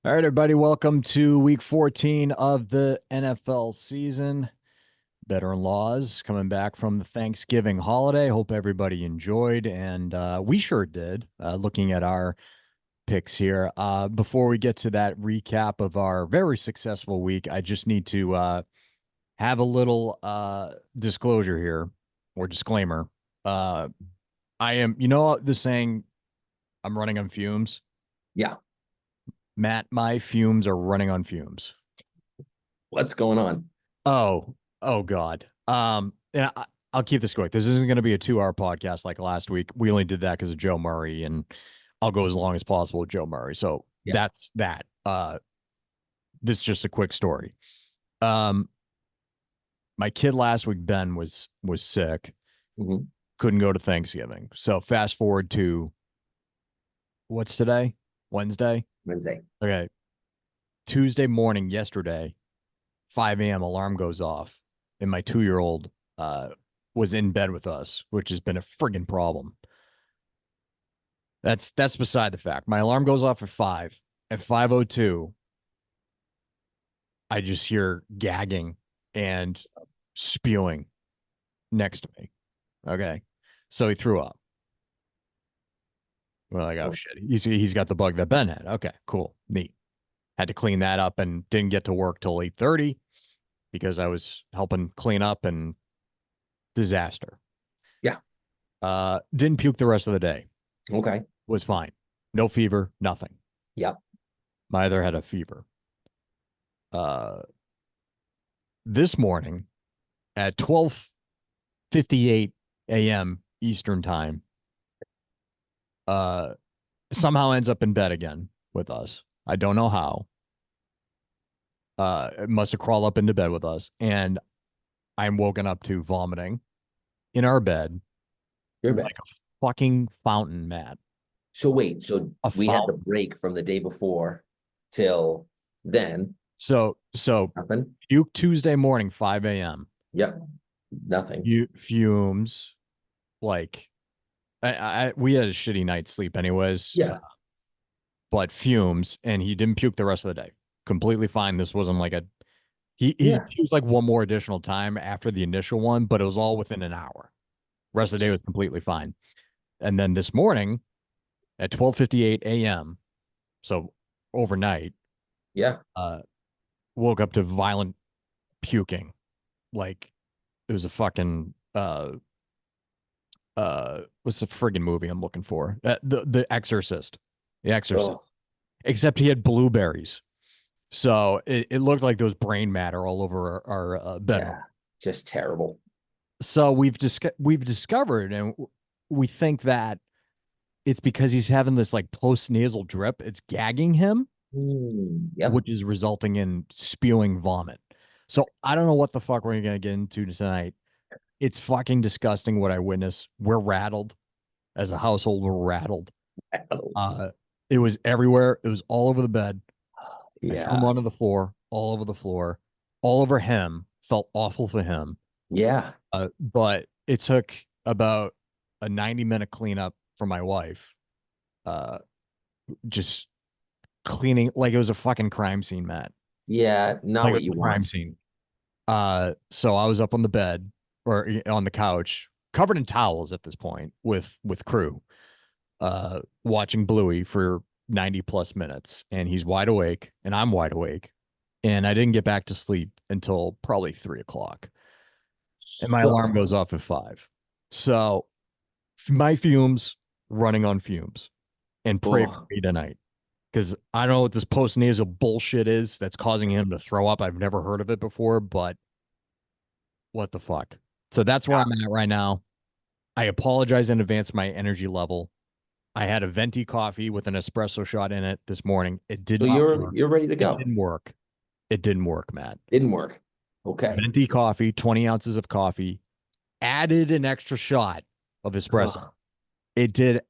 All right, everybody, welcome to week 14 of the NFL season. Veteran Laws coming back from the Thanksgiving holiday. Hope everybody enjoyed, and we sure did, looking at our picks here. Before we get to that recap of our very successful week, I just need to have a little disclosure here or disclaimer. Uh, I am, the saying, I'm running on fumes. Yeah. Matt, my fumes are running on fumes. What's going on? Oh God. And I'll keep this quick. This isn't going to be a 2-hour podcast like last week. We only did that because of Joe Murray, and I'll go as long as possible with Joe Murray. So Yeah. that's that. This is just a quick story. Um, my kid last week, Ben, was sick, hmm couldn't go to Thanksgiving. So fast forward to what's today? Wednesday. Wednesday. Okay. Tuesday morning, yesterday, 5 a.m. alarm goes off, and my 2-year-old was in bed with us, which has been a friggin' problem. That's beside the fact. My alarm goes off at 5. At 5:02, I just hear gagging and spewing next to me. Okay. So he threw up. We're like, oh Oh, shit. He's got the bug that Ben had. Okay, cool. Neat. Had to clean that up and didn't get to work till 8:30 because I was helping clean up and disaster. yeah. Didn't puke the rest of the day. Okay. Was fine. No fever, nothing. Yeah. Neither had a fever. Uh, this morning at 12:58 a.m. Eastern time, uh, somehow ends up in bed again with us. I don't know how. It must have crawled up into bed with us, and I'm woken up to vomiting in our bed You're like back. a fucking fountain, Matt. So wait, so A we had the fountain. break from the day before till then. So Nothing. puke Tuesday morning, 5 a.m. Yep. Nothing. Fumes like we had a shitty night's sleep anyways, Yeah. but fumes, and he didn't puke the rest of the day. Completely fine. This wasn't like a he Yeah. used like one more additional time after the initial one, but it was all within an hour. Rest of the day was completely fine. And then this morning at 12:58 a.m., so overnight, Yeah. uh, woke up to violent puking. Like it was a fucking what's the friggin' movie I'm looking for? The Exorcist. The Exorcist. Oh, Except he had blueberries. So it looked like there was brain matter all over our bedroom. yeah. Just terrible. So we've discovered, and we think that it's because he's having this like post nasal drip. It's gagging him, Yep. which is resulting in spewing vomit. So I don't know what the fuck we're gonna get into tonight. It's fucking disgusting what I witnessed. We're rattled as a household. We're rattled. Uh, it was everywhere. It was all over the bed. I threw him Yeah. onto the floor, all over the floor, all over him. Felt awful for him. Yeah. But it took about a 90-minute cleanup for my wife. Uh, just cleaning like it was a fucking crime scene, Matt. Yeah. Not Like it what was you a crime want. scene. So I was up on the bed or on the couch, covered in towels at this point with crew, watching Bluey for 90 plus minutes, and he's wide awake, and I'm wide awake, and I didn't get back to sleep until probably 3 o'clock, and my alarm So, goes off at 5. So my fumes running on fumes, and pray for oh, me tonight. Because I don't know what this postnasal bullshit is that's causing him to throw up. I've never heard of it before, but what the fuck? So that's where yeah. I'm at right now. I apologize in advance for my energy level. I had a venti coffee with an espresso shot in it this morning. It did So not you're work. you're ready to It go. didn't work. It didn't work, Matt. Didn't work. Okay. Venti coffee, 20 ounces of coffee, added an extra shot of espresso. Oh, It did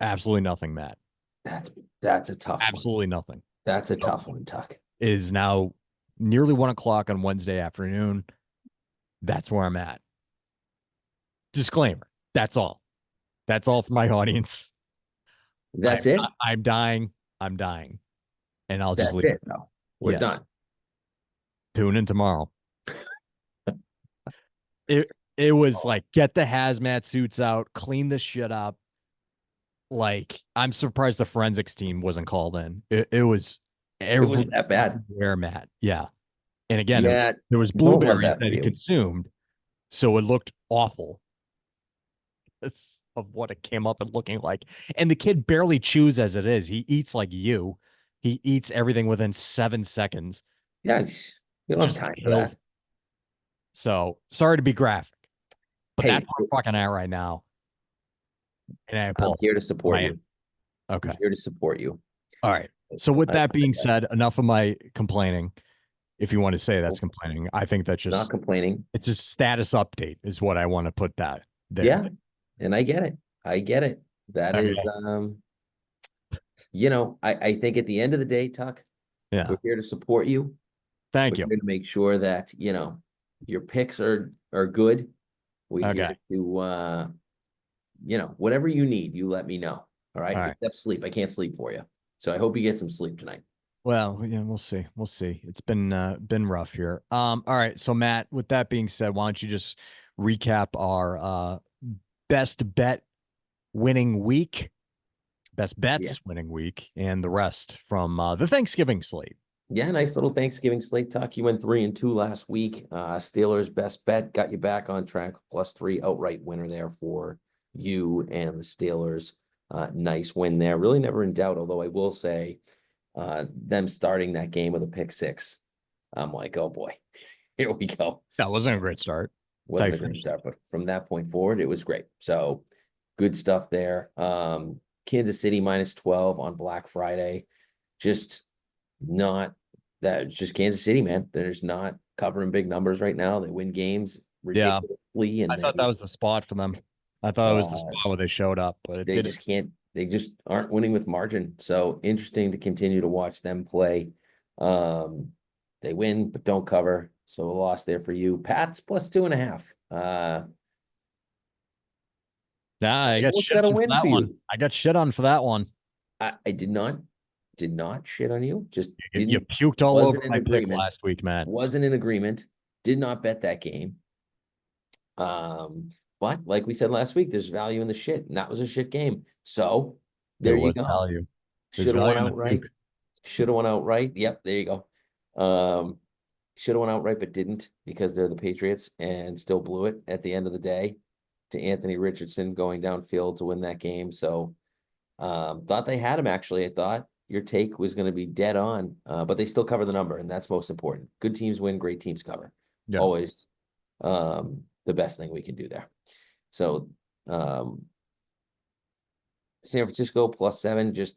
absolutely nothing, Matt. that's that's a tough one. Absolutely nothing. That's a So tough one, Tuck. it is now nearly 1 o'clock on Wednesday afternoon. That's where I'm at. Disclaimer. That's all. That's all for my audience. I'm That's it. I'm dying. I'm dying. and I'll just That's leave. it, though. We're Yeah, done. tune in tomorrow. It was Oh, like get the hazmat suits out, clean the shit up. Like I'm surprised the forensics team wasn't called in. It was it was that bad. everywhere, Matt. Yeah, and again, Yeah, there was don't love blueberries that that for he you. consumed, so it looked awful. It's of what it came up and looking like. And the kid barely chews as it is. He eats like you. He eats everything within 7 seconds. Yeah, you don't have Just time for kills. that. So sorry to be graphic, but that's Hey, where I'm fucking at right now. And I I'm apologize. here to support you. I'm Okay. here to support you. All right. So with I that will say being that. said, enough of my complaining. If you want to say that's Well, complaining, I think that's not just complaining. it's a status update is what I want to put that there. Yeah, and I get it. I get it. That is, Okay. I think at the end of the day, Tuck, Yeah. we're here to support you. Thank We're you. here to make sure that, your picks are good. We're here Okay. to whatever you need, you let me know. All All right. right. Except sleep. I can't sleep for you. So I hope you get some sleep tonight. Well, yeah, we'll see. We'll see. It's been rough here. All right. So Matt, with that being said, why don't you just recap our best bet winning week, best Yeah. bets winning week, and the rest from the Thanksgiving slate. Yeah, nice little Thanksgiving slate talk. You went 3-2 last week. Steelers best bet got you back on track. +3 outright winner there for you and the Steelers. Nice win there. Really never in doubt. Although I will say, them starting that game with a pick six, I'm like, oh boy, here we go. That wasn't a great start. Wasn't a great Typhus. start, but from that point forward, it was great. So good stuff there. Kansas City -12 on Black Friday. Just not that it's just Kansas City, man. They're just not covering big numbers right now. They win games Yeah, ridiculously, I and thought that was the spot for them. I thought it was the uh, spot where they showed up, but it they didn't. just can't. They just aren't winning with margin. So interesting to continue to watch them play. Um, they win but don't cover. So a loss there for you. Pats +2.5. Nah, I got Almost shit got a on for win that for one. you. I got shit on for that one. I did not shit on you. Just You didn't puked all over wasn't in my pick agreement. last week, Matt. Wasn't in agreement. Did not bet that game. But like we said last week, there's value in the shit, and that was a shit game. So There there you was go. value. There's Should have value won in the outright. puke. Should have won outright. Yep, there you go. Should have won outright, but didn't because they're the Patriots and still blew it at the end of the day to Anthony Richardson going downfield to win that game. So thought they had him actually. I thought your take was going to be dead on, but they still cover the number, and that's most important. Good teams win, great teams cover. Yeah. Always the best thing we can do there. So San Francisco +7, just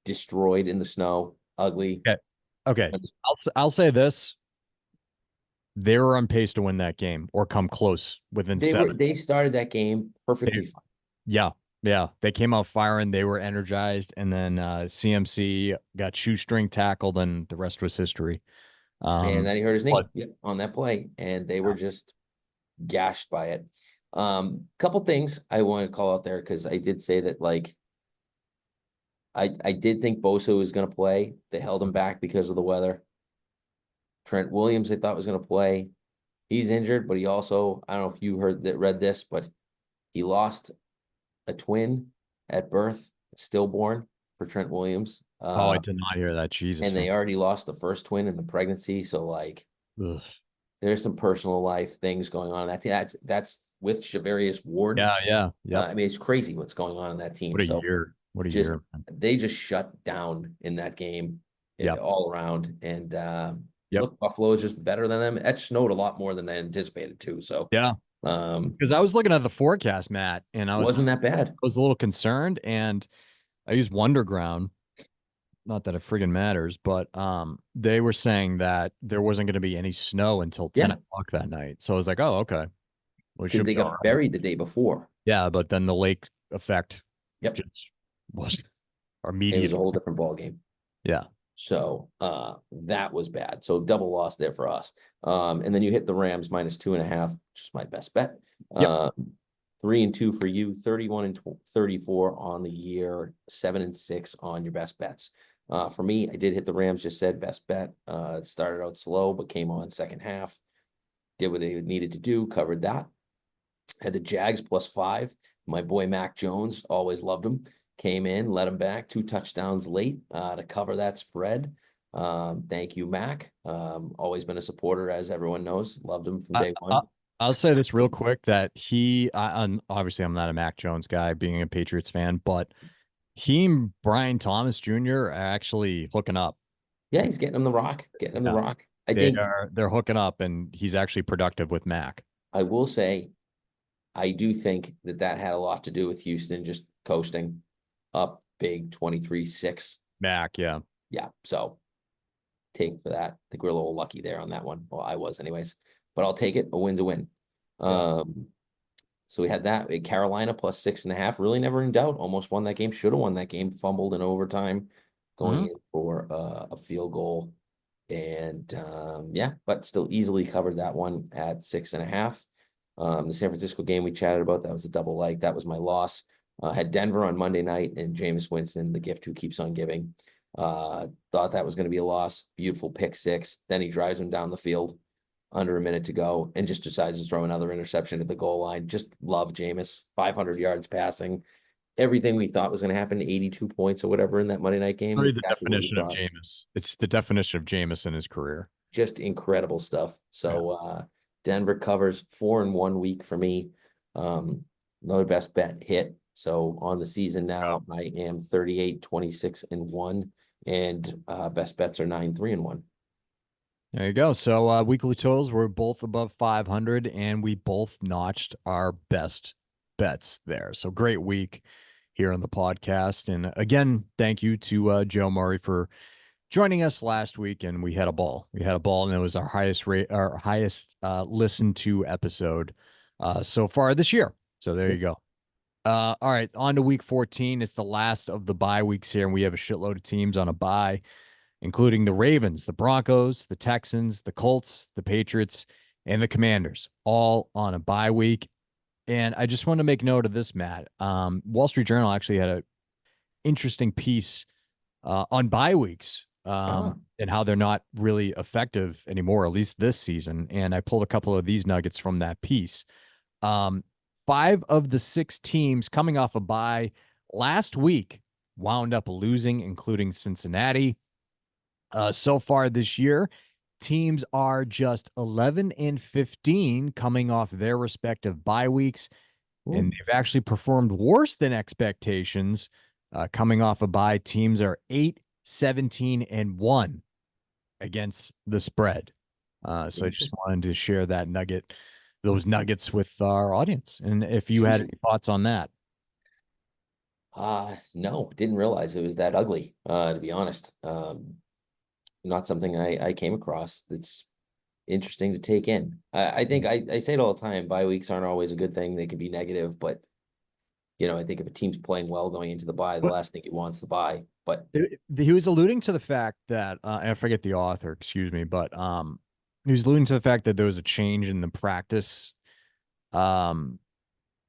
destroyed in the snow. Ugly. Okay. Okay. I'll say this. They were on pace to win that game or come close within seven. They started that game They, perfectly fine. yeah. Yeah. They came out firing. They were energized. And then CMC got shoestring tackled, and the rest was history. And then he hurt his knee, But yep, on that play. And they were just gashed by it. Couple things I want to call out there because I did say that like I did think Bosa was gonna play. They held him back because of the weather. Trent Williams, I thought was gonna play. He's injured, but he also, I don't know if you read this, but he lost a twin at birth, stillborn for Trent Williams. oh, I did not hear that. Jesus, And man. they already lost the first twin in the pregnancy. So like Ugh. there's some personal life things going on. That's with Shavarius Ward. Yeah. Yeah. Yep. I mean, it's crazy what's going on in that team. What a So year. What a just year, man. they just shut down in that game Yep. all around. And Yep. look, Buffalo is just better than them. It snowed a lot more than they anticipated too. So Yeah. um Because I was looking at the forecast, Matt, and wasn't that bad. I was a little concerned, and I used Wonderground. Not that it friggin' matters, but they were saying that there wasn't going to be any snow until 10 Yeah, o'clock that night. So I was like, oh, okay. We because should they be all got right. buried the day before. Yeah, but then the lake effect Yep. just was It was immediate. a whole different ball game. Yeah. So that was bad. So double loss there for us. And then you hit the Rams -2.5, which is my best bet. Yep. 3-2 for you, 31 and 34 on the year, 7-6 on your best bets. For me, I did hit the Rams, just said best bet. It started out slow, but came on second half, did what they needed to do, covered that. Had the Jags +5. My boy Mac Jones, always loved him. Came in, let him back, 2 touchdowns late to cover that spread. Thank you, Mac. Always been a supporter, as everyone knows. Loved him from I, day I, one. I'll say this real quick that obviously I'm not a Mac Jones guy, being a Patriots fan, but he and Brian Thomas Jr. are actually hooking up. Yeah, he's getting him the rock, getting him the Yeah, rock. I think they're hooking up, and he's actually productive with Mac. I will say, I do think that that had a lot to do with Houston just coasting up big 23-6. Mac, yeah. Yeah, so take for that. I think we're a little lucky there on that one. Well, I was anyways, but I'll take it. A win's a win. Yeah. Um, so we had that. We had Carolina +6.5. Really never in doubt. Almost won that game. Should have won that game. Fumbled in overtime, going Mhm. in for a field goal. And yeah, but still easily covered that one at 6.5. The San Francisco game we chatted about, that was a double leg. That was my loss. Had Denver on Monday night and Jameis Winston, the gift who keeps on giving. Thought that was going to be a loss. Beautiful pick six. Then he drives him down the field under a minute to go and just decides to throw another interception at the goal line. Just love Jameis. 500 yards passing. Everything we thought was going to happen, 82 points or whatever in that Monday night game. Really the Exactly what we definition of thought. Jameis. It's the definition of Jameis in his career. Just incredible stuff. Yeah. So Denver covers 4 in 1 week for me. Another best bet hit. So on the season now, I am 38, 26-1, and best bets are 9, 3-1. There you go. So weekly totals were both above 500, and we both notched our best bets there. So great week here on the podcast. And again, thank you to Joe Murray for joining us last week. And we had a ball. We had a ball, and it was our highest rate, our highest listened to episode so far this year. So there you go. All right, on to week 14. It's the last of the bye weeks here, and we have a shitload of teams on a bye, including the Ravens, the Broncos, the Texans, the Colts, the Patriots, and the Commanders, all on a bye week. And I just want to make note of this, Matt. Wall Street Journal actually had an interesting piece on bye weeks Ah, and how they're not really effective anymore, at least this season. And I pulled a couple of these nuggets from that piece. Um, 5 of the 6 teams coming off a bye last week wound up losing, including Cincinnati. So far this year, teams are just 11-15 coming off their respective bye weeks, and ooh, they've actually performed worse than expectations. Coming off a bye, teams are 8-17-1 against the spread. So I just interesting. wanted to share that nugget, those nuggets with our audience. And if you had any thoughts on that. No, didn't realize it was that ugly, to be honest. Not something I came across that's interesting to take in. I think I say it all the time, bye weeks aren't always a good thing. They can be negative, but I think if a team's playing well going into the bye, the But last thing you want is the bye. But he was alluding to the fact that I forget the author, excuse me, but he was alluding to the fact that there was a change in the practice um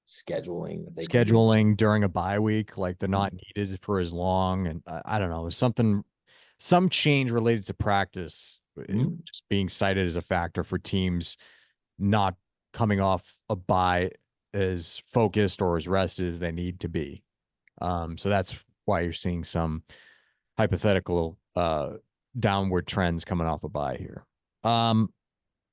scheduling that they can do. scheduling during a bye week, like they're not Mhm. needed for as long, and I don't know, it was something, some change related to practice Mhm. just being cited as a factor for teams not coming off a bye as focused or as rested as they need to be. So that's why you're seeing some hypothetical downward trends coming off a bye here. All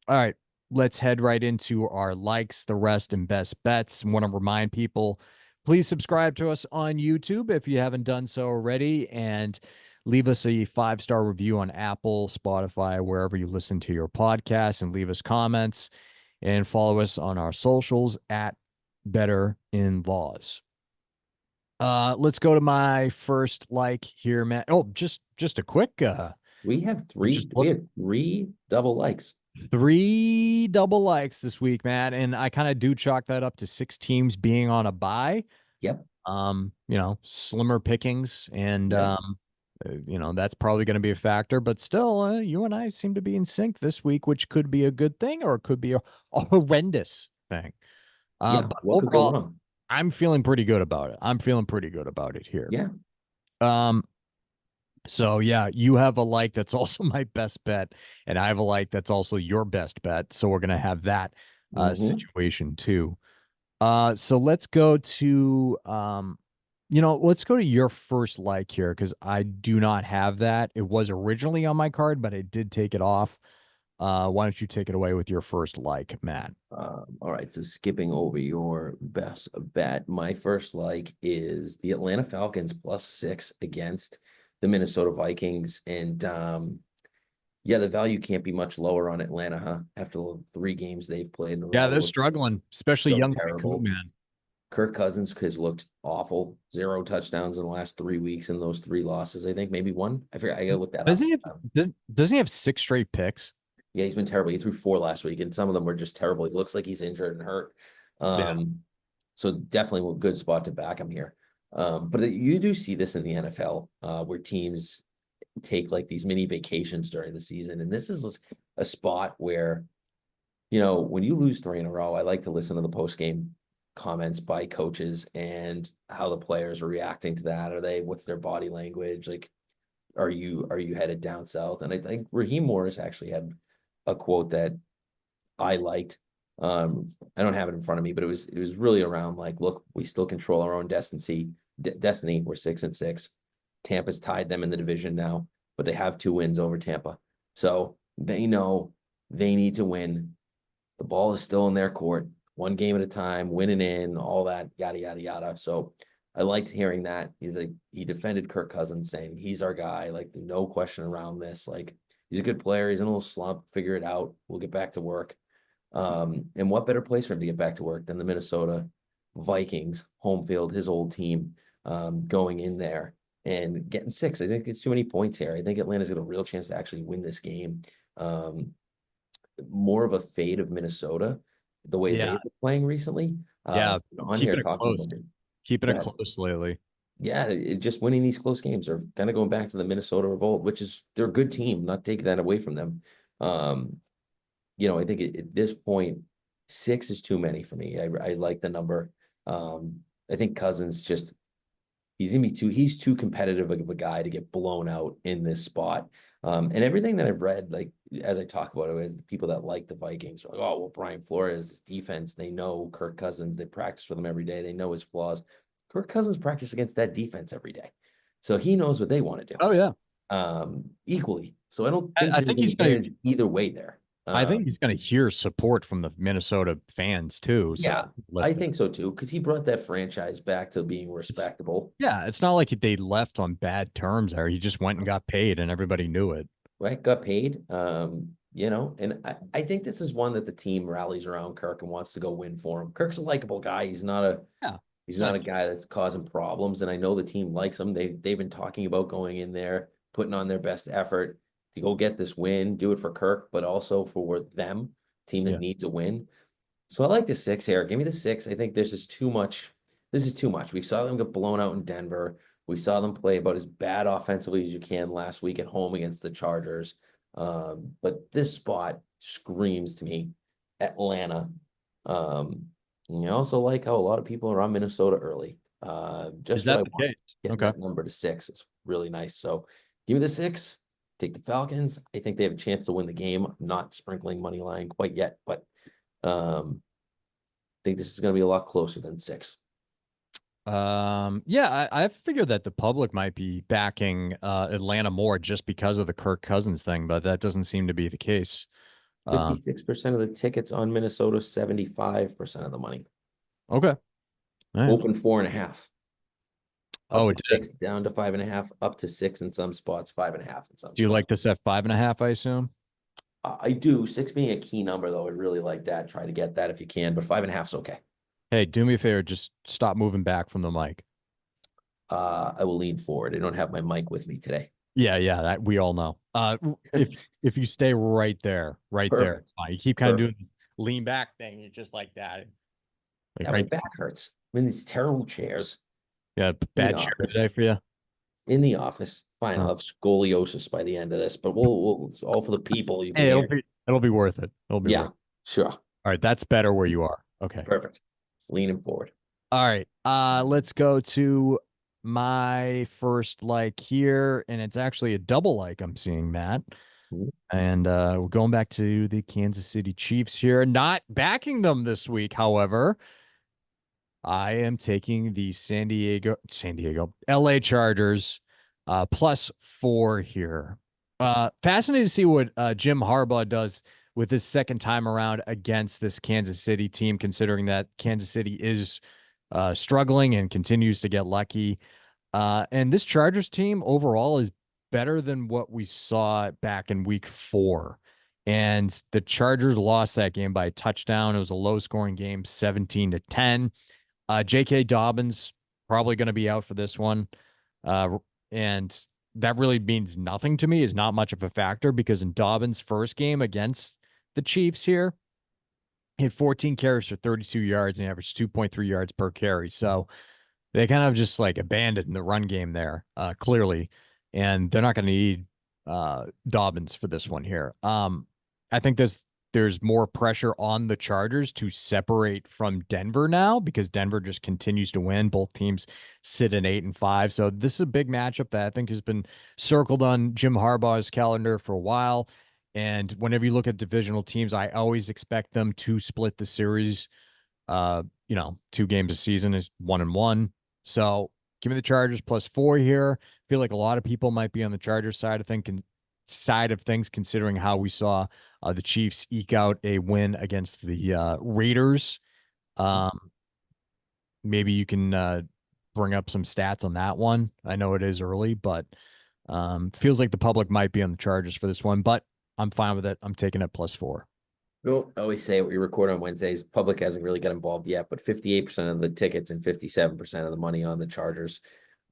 right, let's head right into our likes, the rest, and best bets. I want to remind people, please subscribe to us on YouTube if you haven't done so already, and leave us a 5-star review on Apple, Spotify, wherever you listen to your podcasts, and leave us comments, and follow us on our socials at Better in Laws. Let's go to my first like here, Matt. Oh, just a quick We have I three. just We looked, have three double likes. 3 double likes this week, Matt, and I kind of do chalk that up to 6 teams being on a bye. Yep. Slimmer pickings, and Yep. that's probably going to be a factor. But still, you and I seem to be in sync this week, which could be a good thing or it could be a horrendous thing. Yeah. But What could go overall, wrong? I'm feeling pretty good about it. I'm feeling pretty good about it here. Yeah. Um, So yeah, you have a like that's also my best bet, and I have a like that's also your best bet. So we're gonna have that Hmm. situation too. So let's go to let's go to your first like here because I do not have that. It was originally on my card, but I did take it off. Why don't you take it away with your first like, Matt? All right, so skipping over your best bet, my first like is the Atlanta Falcons +6 against the Minnesota Vikings. And yeah, the value can't be much lower on Atlanta, huh? After the 3 games they've played in a Yeah, row, they're look struggling, especially so young Greg terrible. man. Kirk Cousins has looked awful. 0 touchdowns in the last 3 weeks in those 3 losses. I think maybe one. I forget. I gotta look that Doesn't up. he have doesn't he have 6 straight picks? Yeah, he's been terrible. He threw 4 last week, and some of them were just terrible. He looks like he's injured and hurt. Yeah. Um, so definitely a good spot to back him here. But you do see this in the NFL, where teams take like these mini vacations during the season, and this is a spot where when you lose 3 in a row, I like to listen to the post game comments by coaches and how the players are reacting to that. What's their body language? Like, are you headed down south? And I think Raheem Morris actually had a quote that I liked. I don't have it in front of me, but it was really around like, look, we still control our own destiny. We're 6-6. Tampa's tied them in the division now, but they have 2 wins over Tampa. So they know they need to win. The ball is still in their court, 1 game at a time, winning in, all that, yada, yada, yada. So I liked hearing that. He defended Kirk Cousins, saying he's our guy. Like, no question around this. Like, he's a good player. He's in a little slump. Figure it out. We'll get back to work. And what better place for him to get back to work than the Minnesota Vikings, home field, his old team, going in there and getting 6. I think it's too many points here. I think Atlanta's got a real chance to actually win this game. Um, More of a fade of Minnesota, the way Yeah. they've been playing recently. Yeah. On here Keeping it talking close. about it. Keeping it Go ahead. close lately. Yeah, just winning these close games are kind of going back to the Minnesota Revolt, which is they're a good team, not taking that away from them. Um, I think at this point, 6 is too many for me. I like the number. I think Cousins just he's too competitive of a guy to get blown out in this spot. And everything that I've read, like as I talk about it with people that like the Vikings, are like, oh well, Brian Flores, this defense, they know Kirk Cousins, they practice with him every day, they know his flaws. Kirk Cousins practice against that defense every day. So he knows what they want to do. Oh yeah. Equally. So I don't I, think I there's think an he's gonna advantage either way there. I Um, think he's gonna hear support from the Minnesota fans too. So yeah, I lift it. think so too, because he brought that franchise back to being It's respectable. yeah, it's not like they left on bad terms there. He just went and got paid and everybody knew it. Right? Got paid. And I think this is one that the team rallies around Kirk and wants to go win for him. Kirk's a likable guy. Yeah. He's It's not not a guy that's causing problems. And I know the team likes him. They've been talking about going in there, putting on their best effort to go get this win, do it for Kirk, but also for them, team that yeah. needs a win. So I like the 6 here. Give me the 6. I think this is too much. This is too much. We saw them get blown out in Denver. We saw them play about as bad offensively as you can last week at home against the Chargers. But this spot screams to me Atlanta. And I also like how a lot of people are on Minnesota early. Is Just what that I the want. case? Getting Okay. that number to 6 is really nice. So give me the 6. Take the Falcons. I think they have a chance to win the game. I'm not sprinkling money line quite yet, but think this is going to be a lot closer than 6. Yeah, I figured that the public might be backing Atlanta more just because of the Kirk Cousins thing, but that doesn't seem to be the case. Um, 56% of the tickets on Minnesota, 75% of the money. okay. All right. Open 4.5, up Oh, to it did. 6, down to 5.5, up to 6 in some spots, 5.5 in some Do you spots. like this at 5.5, I assume? I do. 6 being a key number, though. I'd really like that. Try to get that if you can, but 5.5 is okay. Hey, do me a favor, just stop moving back from the mic. I will lean forward. I don't have my mic with me today. Yeah, yeah, that we all know. If you stay right there, Perfect. you keep kind of doing Perfect. the lean back thing, you're just like that, like Yeah, my right. back hurts. I'm in these terrible chairs Yeah, in the bad chair office. today for you. In the office. Fine, I'll Huh. have scoliosis by the end of this, but it's all for the people you've been Hey, hearing. it'll be worth it. It'll be Yeah, worth it. sure. All right, that's better where you are. Okay. Perfect. Leaning forward. All right. Let's go to my first like here, and it's actually a double like I'm seeing, Matt. Mhm. And we're going back to the Kansas City Chiefs here. Not backing them this week, however. I am taking the LA Chargers, +4 here. Fascinating to see what Jim Harbaugh does with his second time around against this Kansas City team, considering that Kansas City is struggling and continues to get lucky. And this Chargers team overall is better than what we saw back in week 4. And the Chargers lost that game by a touchdown. It was a low scoring game, 17-10. J.K. Dobbins probably going to be out for this one. And that really means nothing to me, is not much of a factor because in Dobbins' first game against the Chiefs here, he had 14 carries for 32 yards and averaged 2.3 yards per carry. So they kind of just like abandoned the run game there, clearly, and they're not going to need Dobbins for this one here. I think there's more pressure on the Chargers to separate from Denver now because Denver just continues to win. Both teams sit at 8-5, so this is a big matchup that I think has been circled on Jim Harbaugh's calendar for a while. And whenever you look at divisional teams, I always expect them to split the series. 2 games a season is 1-1. So give me the Chargers +4 here. Feel like a lot of people might be on the Chargers side of things, considering how we saw the Chiefs eke out a win against the Raiders. Um, Maybe you can bring up some stats on that one. I know it is early, but feels like the public might be on the Chargers for this one, but I'm fine with it. I'm taking it +4. Well, I always say we record on Wednesdays. Public hasn't really got involved yet, but 58% of the tickets and 57% of the money on the Chargers.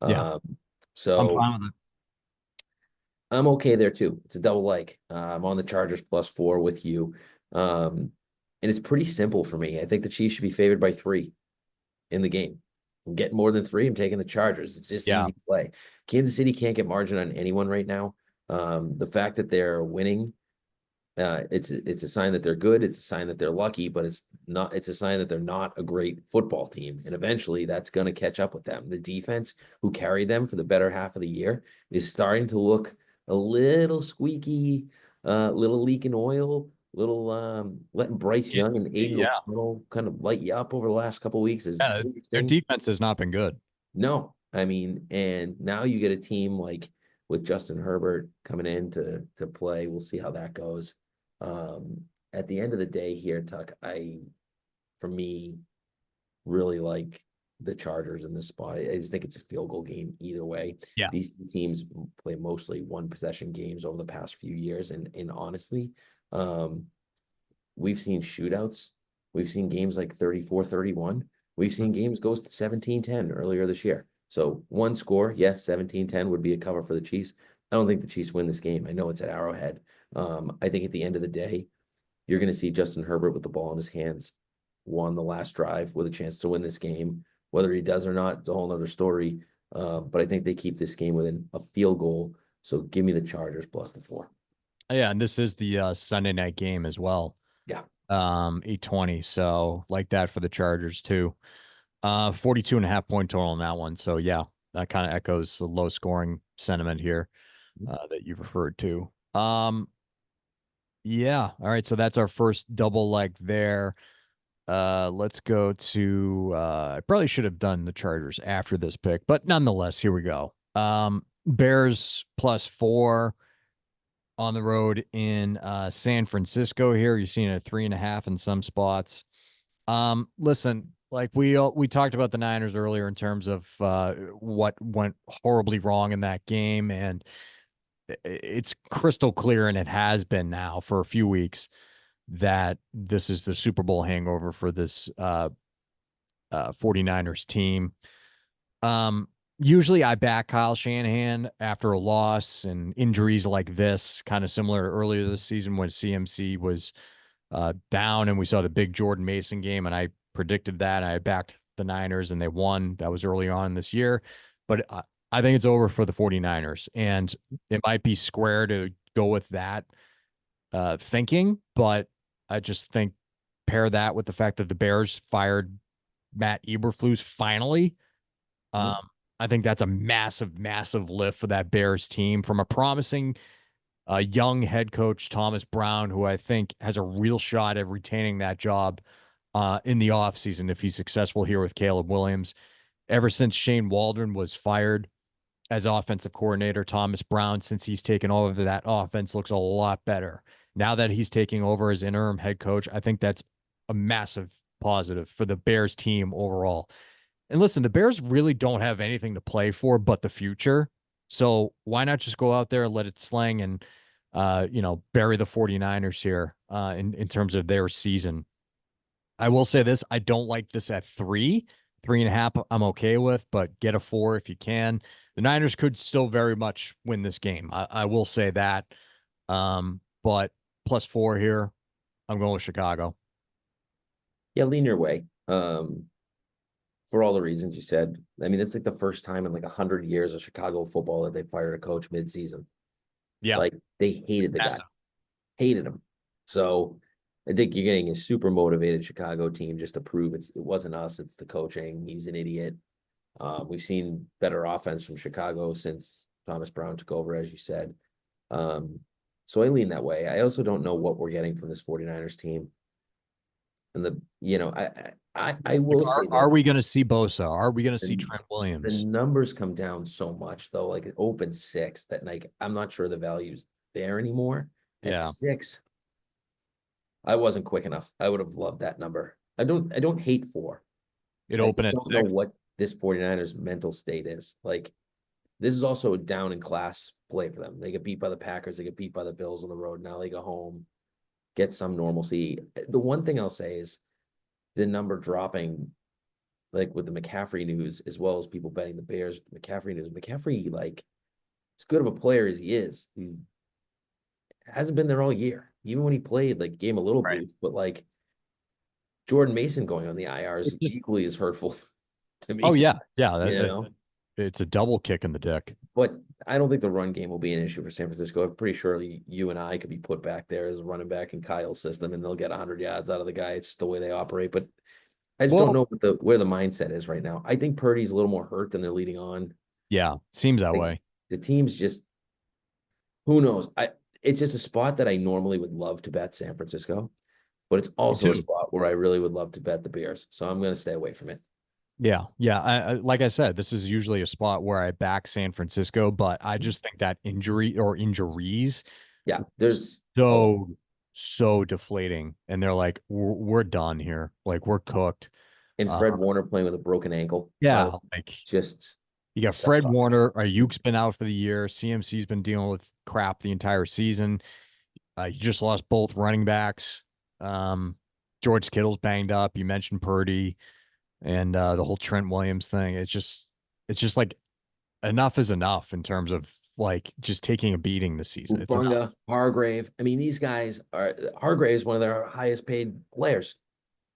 Yeah, Um, I'm so fine with it. I'm okay there too. It's a double like. I'm on the Chargers +4 with you. And it's pretty simple for me. I think the Chiefs should be favored by 3 in the game. I'm getting more than 3. I'm taking the Chargers. It's just Yeah. easy play. Kansas City can't get margin on anyone right now. The fact that they're winning, it's a sign that they're good. It's a sign that they're lucky, but it's not. It's a sign that they're not a great football team, and eventually that's going to catch up with them. The defense, who carried them for the better half of the year, is starting to look a little squeaky, little leaking oil, little letting Bryce Yeah. Young and Aiden Yeah. O'Connell kind of light you up over the last couple of weeks is Yeah. Their interesting. defense has not been good. No, I mean, and now you get a team like with Justin Herbert coming in to play. We'll see how that goes. At the end of the day here, Tuck, for me, really like the Chargers in this spot. I just think it's a field goal game either way. Yeah. These two teams play mostly one possession games over the past few years, and honestly, um, we've seen shootouts. We've seen games like 34-31. We've seen games goes to 17-10 earlier this year. So one score, yes, 17-10 would be a cover for the Chiefs. I don't think the Chiefs win this game. I know it's at Arrowhead. I think at the end of the day, you're going to see Justin Herbert with the ball in his hands, won the last drive with a chance to win this game. Whether he does or not, it's a whole other story. But I think they keep this game within a field goal. So give me the Chargers +4. Yeah, and this is the Sunday night game as well. Yeah. 8:20. So like that for the Chargers too. 42.5 point total on that one. So yeah, that kind of echoes the low scoring sentiment here that you've referred to. Yeah. All right. So that's our first double leg there. Let's go to I probably should have done the Chargers after this pick, but nonetheless, here we go. Bears +4 on the road in San Francisco here. You're seeing a 3.5 in some spots. Listen, like we talked about the Niners earlier in terms of what went horribly wrong in that game, and it's crystal clear, and it has been now for a few weeks that this is the Super Bowl hangover for this 49ers team. Um, Usually I back Kyle Shanahan after a loss and injuries like this, kind of similar earlier this season when CMC was down and we saw the big Jordan Mason game, and I predicted that. I backed the Niners and they won. That was early on this year. But I think it's over for the 49ers, and it might be square to go with that thinking, but I just think pair that with the fact that the Bears fired Matt Eberflus finally. Mhm. Um, I think that's a massive, massive lift for that Bears team from a promising young head coach, Thomas Brown, who I think has a real shot at retaining that job in the offseason if he's successful here with Caleb Williams. Ever since Shane Waldron was fired as offensive coordinator, Thomas Brown, since he's taken over that offense, looks a lot better. Now that he's taking over as interim head coach, I think that's a massive positive for the Bears team overall. And listen, the Bears really don't have anything to play for but the future. So why not just go out there and let it slang and bury the 49ers here in terms of their season. I will say this, I don't like this at 3.5 I'm okay with, but get a 4 if you can. The Niners could still very much win this game. I will say that. But +4 here, I'm going with Chicago. Yeah, lean your way. For all the reasons you said. I mean, it's like the first time in like 100 years of Chicago football that they fired a coach mid-season. Yeah, Like they hated the guy, massive. hated him. So I think you're getting a super motivated Chicago team just to prove it wasn't us, it's the coaching. He's an idiot. We've seen better offense from Chicago since Thomas Brown took over, as you said. So I lean that way. I also don't know what we're getting from this 49ers team. And I Like, will say are we this. going to see Bosa? Are we going to see The, Trent the Williams? numbers come down so much though, like it open 6 that like I'm not sure the value's there anymore. At Yeah, 6, I wasn't quick enough. I would have loved that number. I don't hate 4. it I opened just at don't know 6. what this 49ers mental state is. Like this is also a down in class play for them. They get beat by the Packers, they get beat by the Bills on the road. Now they go home, get some normalcy. The one thing I'll say is the number dropping, like with the McCaffrey news, as well as people betting the Bears with the McCaffrey news. McCaffrey, like, as good of a player as he is, he hasn't been there all year. Even when he played, like, gave him a little Right. boost, but like Jordan Mason going on the IR is It's just, equally as hurtful to oh me, yeah, yeah. you know. It's a double kick in the dick. But I don't think the run game will be an issue for San Francisco. I'm pretty sure you and I could be put back there as a running back in Kyle's system, and they'll get 100 yards out of the guy. It's just the way they operate. But I just don't Well, know where the mindset is right now. I think Purdy's a little more hurt than they're leading on. yeah, seems that Like way. the team's just who knows. It's just a spot that I normally would love to bet San Francisco, but it's Me also a too. spot where I really would love to bet the Bears. So I'm going to stay away from it. Yeah, yeah. Like I said, this is usually a spot where I back San Francisco, but I just think that injury or injuries Yeah, was there's a lot. so deflating, and they're like, we're done here, like we're cooked. And Uh, Fred Warner playing with a broken ankle, by the yeah, way, like just you got such Fred a Warner, Ayuk's been out for the year, CMC's been dealing with crap the entire season. You just lost both running backs. Um, George Kittle's banged up. You mentioned Purdy and the whole Trent Williams thing. It's just like enough is enough in terms of like just taking a beating this season. It's enough. Bunga, Hargrave. I mean, these guys are Hargrave is one of their highest paid players.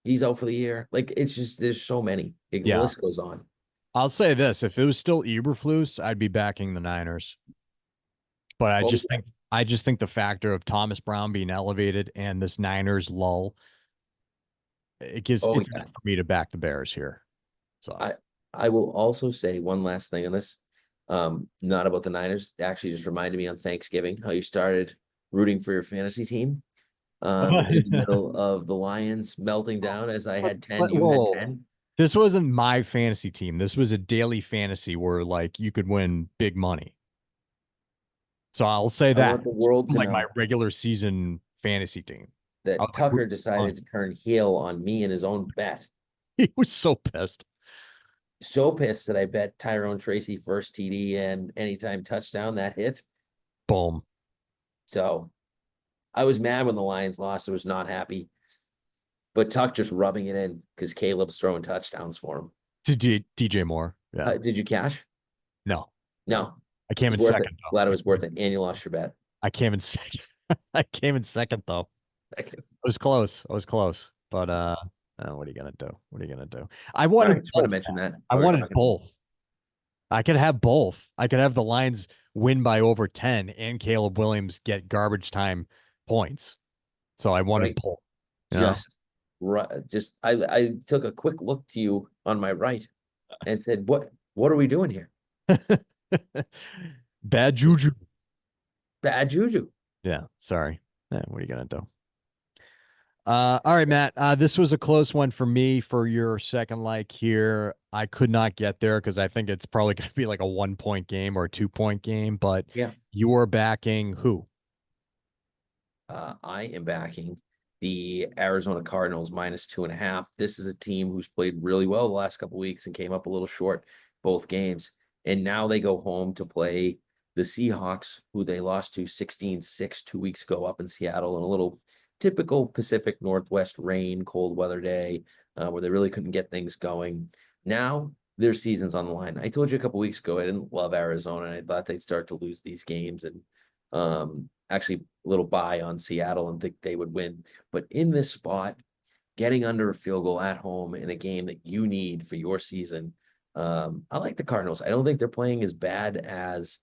He's out for the year. Like it's just there's so many. The Yeah. list goes on. I'll say this. If it was still Eberflus, I'd be backing the Niners. But I Oh, just think I just think the factor of Thomas Brown being elevated and this Niners lull, oh it's enough for yes. me to back the Bears here. So I will also say one last thing on this. Not about the Niners. It actually just reminded me on Thanksgiving how you started rooting for your fantasy team. In the middle of the Lions melting down as I had 10, you had Whoa. 10. This wasn't my fantasy team. This was a daily fantasy where like you could win big money. So I'll say I that. want the It's world to like my know regular season fantasy team. I was that like, Tucker decided to turn heel on me in his own bet. he was so pissed. So pissed that I bet Tyrone Tracy first TD and anytime touchdown that hit. Boom. So I was mad when the Lions lost. I was not happy. But Tuck just rubbing it in because Caleb's throwing touchdowns for him. DJ Moore. Yeah. Did you cash? No. No. No. I It came was in worth it. second Glad it though. was worth it. And you lost your bet. I came in second. I came in second though. It was close. I was close. But what are you gonna do? What are you gonna do? I All right, wanted just want to both. mention that I while we're wanted talking. both. I could have both. I could have the Lions win by over 10 and Caleb Williams get garbage time points. So I wanted Right. both. You know? Just right. Just I took a quick look to you on my right and said, what are we doing here? Bad Just juju. bad juju. Yeah, sorry. What are you gonna do? All right, Matt. This was a close one for me for your second like here. I could not get there because I think it's probably going to be like a 1 point game or a 2 point game, but Yeah. you are backing who? I am backing the Arizona Cardinals -2.5. This is a team who's played really well the last couple weeks and came up a little short both games. And now they go home to play the Seahawks, who they lost to 16-6 2 weeks ago up in Seattle in a little typical Pacific Northwest rain, cold weather day where they really couldn't get things going. Now their season's on the line. I told you a couple weeks ago I didn't love Arizona and I thought they'd start to lose these games and actually a little buy on Seattle and think they would win. But in this spot, getting under a field goal at home in a game that you need for your season, I like the Cardinals. I don't think they're playing as bad as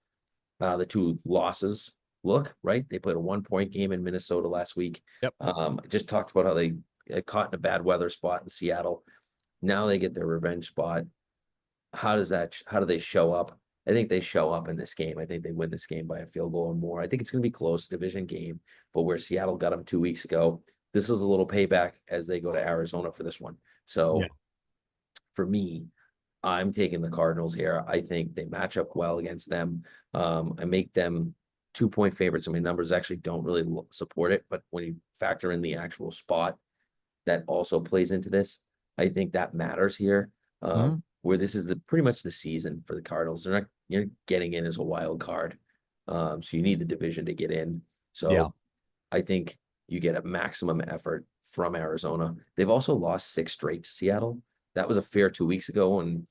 the two losses look, right? They played a 1 point game in Minnesota last week. Yep. I just talked about how they got caught in a bad weather spot in Seattle. Now they get their revenge spot. How do they show up? I think they show up in this game. I think they win this game by a field goal or more. I think it's going to be close, division game, but where Seattle got them 2 weeks ago, this is a little payback as they go to Arizona for this one. Yeah. So for me, I'm taking the Cardinals here. I think they match up well against them. I make them 2 point favorites. I mean, numbers actually don't really support it, but when you factor in the actual spot that also plays into this, I think that matters here. Mhm. Where this is pretty much the season for the Cardinals. You're getting in as a wild card. So you need the division to get in. Yeah. So I think you get a maximum effort from Arizona. They've also lost 6 straight to Seattle. That was a fair 2 weeks ago. And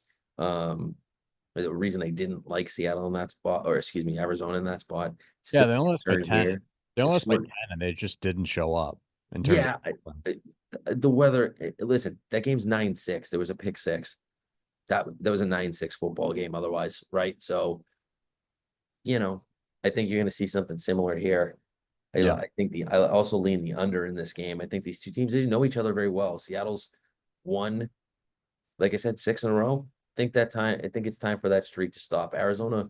the reason I didn't like Seattle in that spot, or excuse me, Arizona in that spot, Yeah, still they only lost by concerned 10. here. They only If lost by short, 10 and they just didn't show up in terms of yeah, offense. the weather. Listen, that game's 9-6. There was a pick six. That was a 9-6 football game otherwise, right? So, you know, I think you're going to see something similar here. Yeah. I also lean the under in this game. I think these two teams, they know each other very well. Seattle's won, like I said, 6 in a row. I think it's time for that streak to stop. Arizona,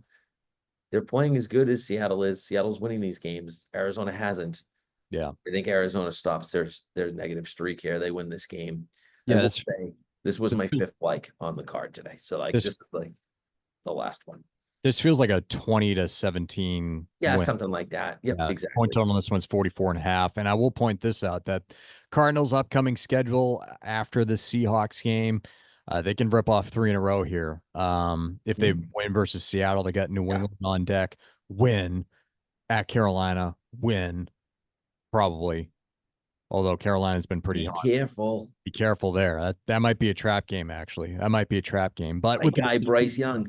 they're playing as good as Seattle is. Seattle's winning these games. Arizona hasn't. Yeah. I think Arizona stops their negative streak here. They win this game. I Yeah. will This, say this was my fifth like on the card today. So like this this is like the last one. This feels like a 20-17 Yeah, win. something like that. Yep, Point exactly. total on this one's 44 and a half. And I will point this out that Cardinals' upcoming schedule after the Seahawks game, they can rip off 3 in a row here. If they Mhm. win versus Seattle, they got New Yeah. England on deck, win at Carolina, win probably. Although Carolina's been pretty Be hot. careful. Be careful there. That might be a trap game, actually. That might be a trap game. But My guy Bryce Young.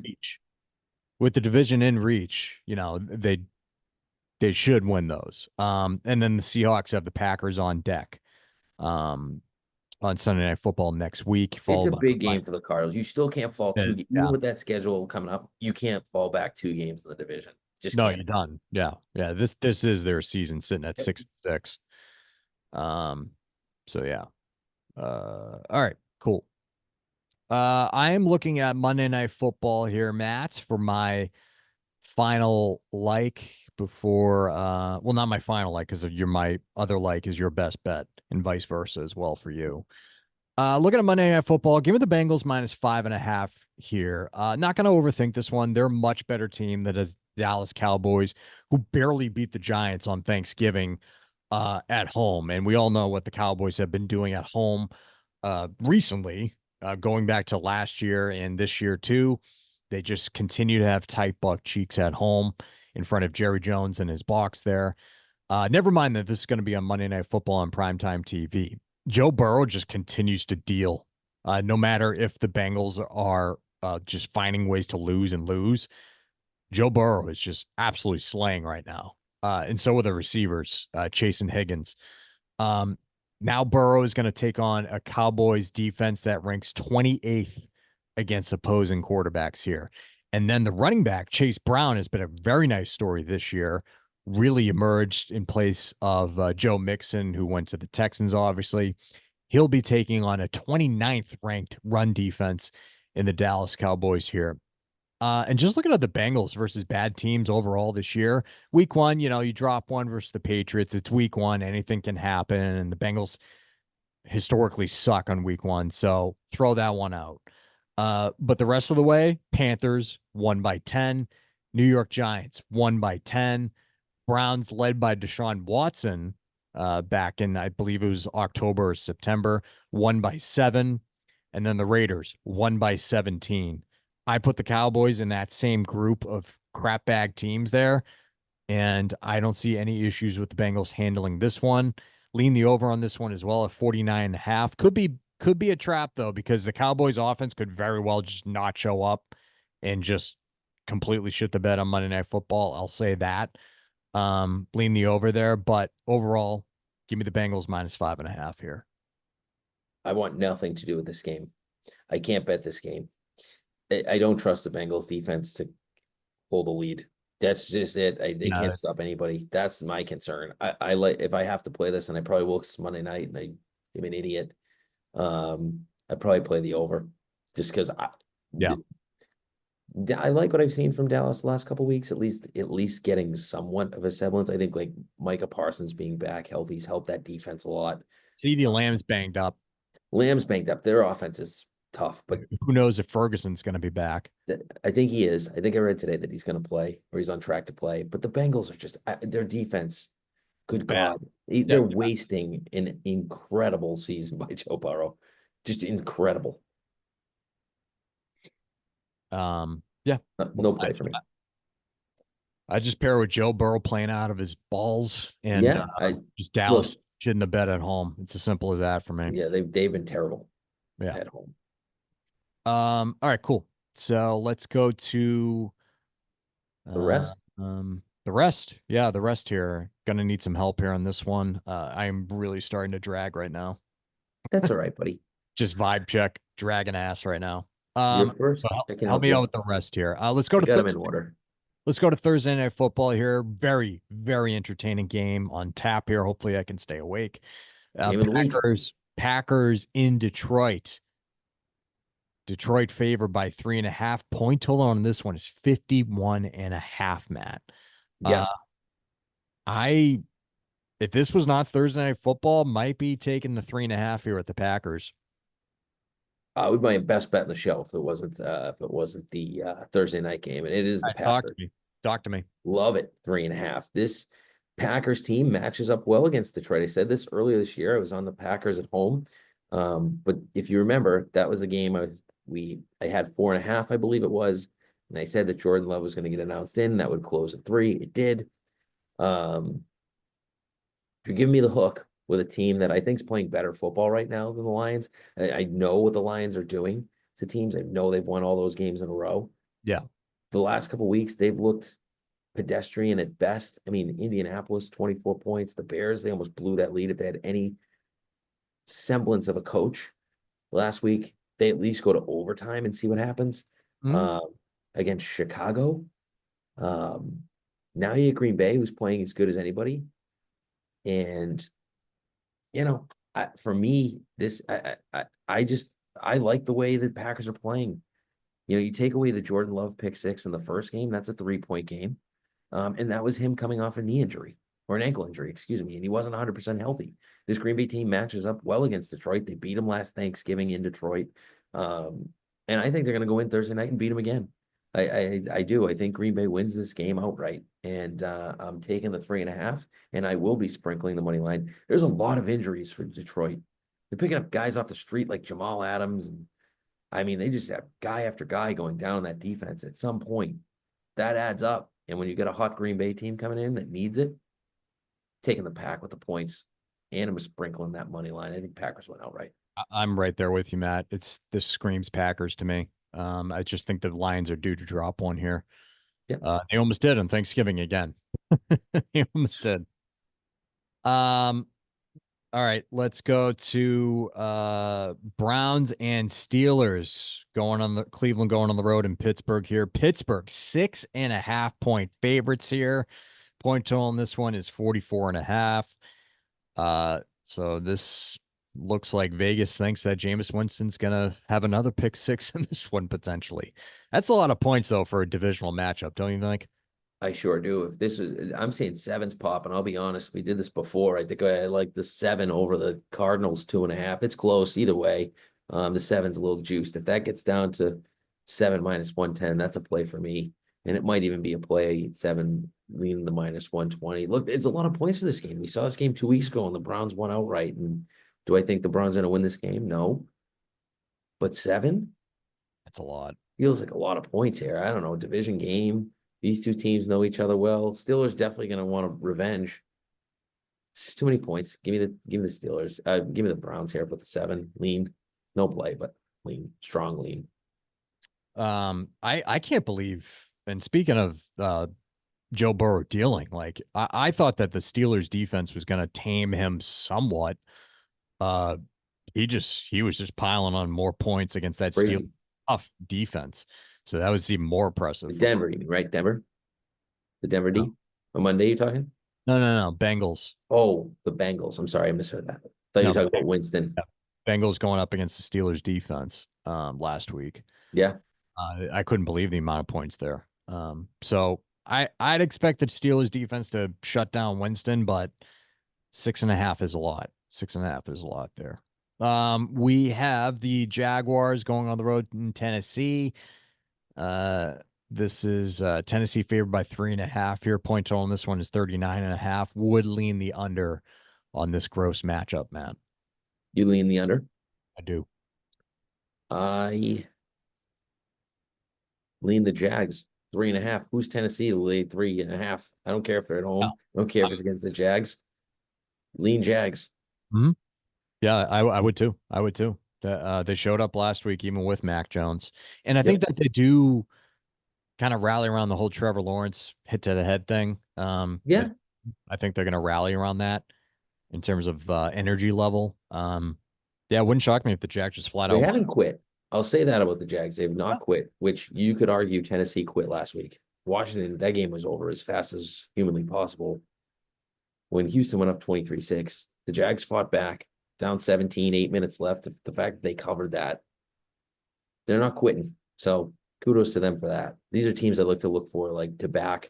with the division in reach, they should win those. And then the Seahawks have the Packers on deck um, on Sunday Night Football next week, It's followed a by big game for the Cardinals. You still can't fall even yeah. with that schedule coming up. You can't fall back 2 games in the division. Just No, can't. you're done. Yeah, yeah. This is their season sitting at Yep. 6-6. Um, so yeah. All right, cool. I am looking at Monday Night Football here, Matt, for my final like before well, not my final like because you're my other like is your best bet and vice versa as well for you. Looking at Monday Night Football, give me the Bengals -5.5 here. Not going to overthink this one. They're a much better team than the Dallas Cowboys, who barely beat the Giants on Thanksgiving at home. And we all know what the Cowboys have been doing at home recently, going back to last year and this year too. They just continue to have tight buck cheeks at home in front of Jerry Jones and his box there. Never mind that this is going to be on Monday Night Football on primetime TV. Joe Burrow just continues to deal. No matter if the Bengals are just finding ways to lose and lose, Joe Burrow is just absolutely slaying right now. And so are the receivers, Chase and Higgins. Um, Now Burrow is going to take on a Cowboys defense that ranks 28th against opposing quarterbacks here. And then the running back, Chase Brown, has been a very nice story this year. Really emerged in place of Joe Mixon, who went to the Texans, obviously. He'll be taking on a 29th ranked run defense in the Dallas Cowboys here. And just looking at the Bengals versus bad teams overall this year, week one, you drop one versus the Patriots. It's week one. Anything can happen. And the Bengals historically suck on week one. So throw that one out. But the rest of the way, Panthers won by 10, New York Giants won by 10, Browns led by Deshaun Watson back in, I believe it was October or September, won by 7. And then the Raiders won by 17. I put the Cowboys in that same group of crap bag teams there, and I don't see any issues with the Bengals handling this one. Lean the over on this one as well at 49.5. Could be a trap though, because the Cowboys offense could very well just not show up and just completely shit the bed on Monday Night Football. I'll say that. Lean the over there, but overall, give me the Bengals -5.5 here. I want nothing to do with this game. I can't bet this game. I don't trust the Bengals defense to hold the lead. That's just it. They Yeah, can't stop anybody. That's my concern. I like if I have to play this, and I probably will 'cause it's Monday night, and I'm an idiot. I probably play the over, just because yeah. I like what I've seen from Dallas the last couple weeks. At least getting somewhat of a semblance. I think like Micah Parsons being back healthy's helped that defense a lot. CeeDee Lamb's banged up. Lamb's banked up. Their offense is tough, but Who knows if Ferguson's going to be back? I think he is. I think I read today that he's going to play or he's on track to play. But the Bengals are just their defense. It's Good bad. God, Yeah. they're wasting an incredible season by Joe Burrow. Just incredible. Yeah. No I, play for me. I just pair with Joe Burrow playing out of his balls and Yeah, I just Dallas look. shitting the bed at home. It's as simple as that for me. Yeah, they've been terrible Yeah. at home. All right, cool. So let's go to The rest, the rest. Yeah, the rest here. Gonna need some help here on this one. I'm really starting to drag right now. that's all right, buddy. Just vibe check, dragging ass right now. You're So first. I can help help me out you. with the rest here. I got them in order. Let's go to Thursday Night Football here. Very, very entertaining game on tap here. Hopefully, I can stay awake. Game of the week. Packers in Detroit. Detroit favored by 3.5. Point total on this one is 51.5, Matt. Uh, Yeah, I if this was not Thursday Night Football, might be taking the 3.5 here at the Packers. would be my best bet in the show if it wasn't the Thursday night game, and it is All the right, talk to Packers. me. Talk to me. Love it. 3.5. This Packers team matches up well against Detroit. I said this earlier this year. I was on the Packers at home. But if you remember, that was a game I had 4.5, I believe it was. And I said that Jordan Love was going to get announced in. That would close at 3. It did. If you're giving me the hook with a team that I think is playing better football right now than the Lions, I know what the Lions are doing to teams. I know they've won all those games in a row. Yeah. The last couple of weeks, they've looked pedestrian at best. I mean, Indianapolis, 24 points. The Bears, they almost blew that lead if they had any semblance of a coach. Last week, they at least go to overtime and see what happens. Mhm. Um, Against Chicago. Now you get Green Bay, who's playing as good as anybody. And for me, I like the way the Packers are playing. You take away the Jordan Love pick six in the first game, that's a 3-point game. And that was him coming off a knee injury or an ankle injury, excuse me, and he wasn't 100% healthy. This Green Bay team matches up well against Detroit. They beat him last Thanksgiving in Detroit. And I think they're going to go in Thursday night and beat him again. I do. I think Green Bay wins this game outright, and I'm taking the 3.5, and I will be sprinkling the money line. There's a lot of injuries for Detroit. They're picking up guys off the street like Jamal Adams, and I mean, they just have guy after guy going down on that defense. At some point, that adds up, and when you get a hot Green Bay team coming in that needs it, taking the pack with the points, and I'm sprinkling that money line. I think Packers went outright. I'm right there with you, Matt. This screams Packers to me. I just think the Lions are due to drop one here. Yeah, They almost did on Thanksgiving again. They almost did. All right, let's go to Browns and Steelers going on the Cleveland going on the road in Pittsburgh here. Pittsburgh 6.5 point favorites here. Point total on this one is 44.5. So this looks like Vegas thinks that Jameis Winston's gonna have another pick six in this one potentially. That's a lot of points though for a divisional matchup, don't you think? I sure do. If this was, I'm seeing sevens pop, and I'll be honest, we did this before. I think I like the 7 over the Cardinals 2.5. It's close either way. The seven's a little juiced. If that gets down to 7 minus 110, that's a play for me. And it might even be a play 7 leaning the minus 120. Look, it's a lot of points for this game. We saw this game 2 weeks ago, and the Browns won outright. And do I think the Browns are going to win this game? No. But 7 That's a lot. feels like a lot of points here. I don't know. Division game. These two teams know each other well. Steelers definitely going to want a revenge. It's just too many points. Give me the Steelers. Give me the Browns here. Put the 7 lean. No play, but lean, strong lean. I can't believe. And speaking of Joe Burrow dealing, like I thought that the Steelers defense was going to tame him somewhat. Uh, he was just piling on more points against that Steelers Crazy. tough defense. So that was even more impressive for Denver, you mean, right? Denver, the Denver no, D. On Monday, you talking? no. Bengals. Oh, the Bengals. I'm sorry, I misheard that. Thought you were No, talking about Winston. yeah, Bengals going up against the Steelers defense last week. Yeah, I couldn't believe the amount of points there. So I'd expect the Steelers defense to shut down Winston, but 6.5 is a lot. 6.5 is a lot there. We have the Jaguars going on the road in Tennessee. Uh, this is Tennessee favored by 3.5 here. Point total on this one is 39.5. Would lean the under on this gross matchup, man. you lean the under. I do. I lean the Jags 3.5. Who's Tennessee to lay 3.5? I don't care if they're at Yeah. home. I don't care if it's against the Jags. Lean Jags. Mhm. Yeah, I would too. I would too. They showed up last week, even with Mac Jones, and I think Yep. that they do kind of rally around the whole Trevor Lawrence hit to the head thing. Yeah, I think they're going to rally around that in terms of energy level. Yeah, it wouldn't shock me if the Jack just flat they out. haven't quit. I'll say that about the Jags. They've not quit, which you could argue Tennessee quit last week. Washington, that game was over as fast as humanly possible. When Houston went up 23-6, the Jags fought back, down 17, 8 minutes left. The fact that they covered that, they're not quitting. So kudos to them for that. These are teams I look for, like to back.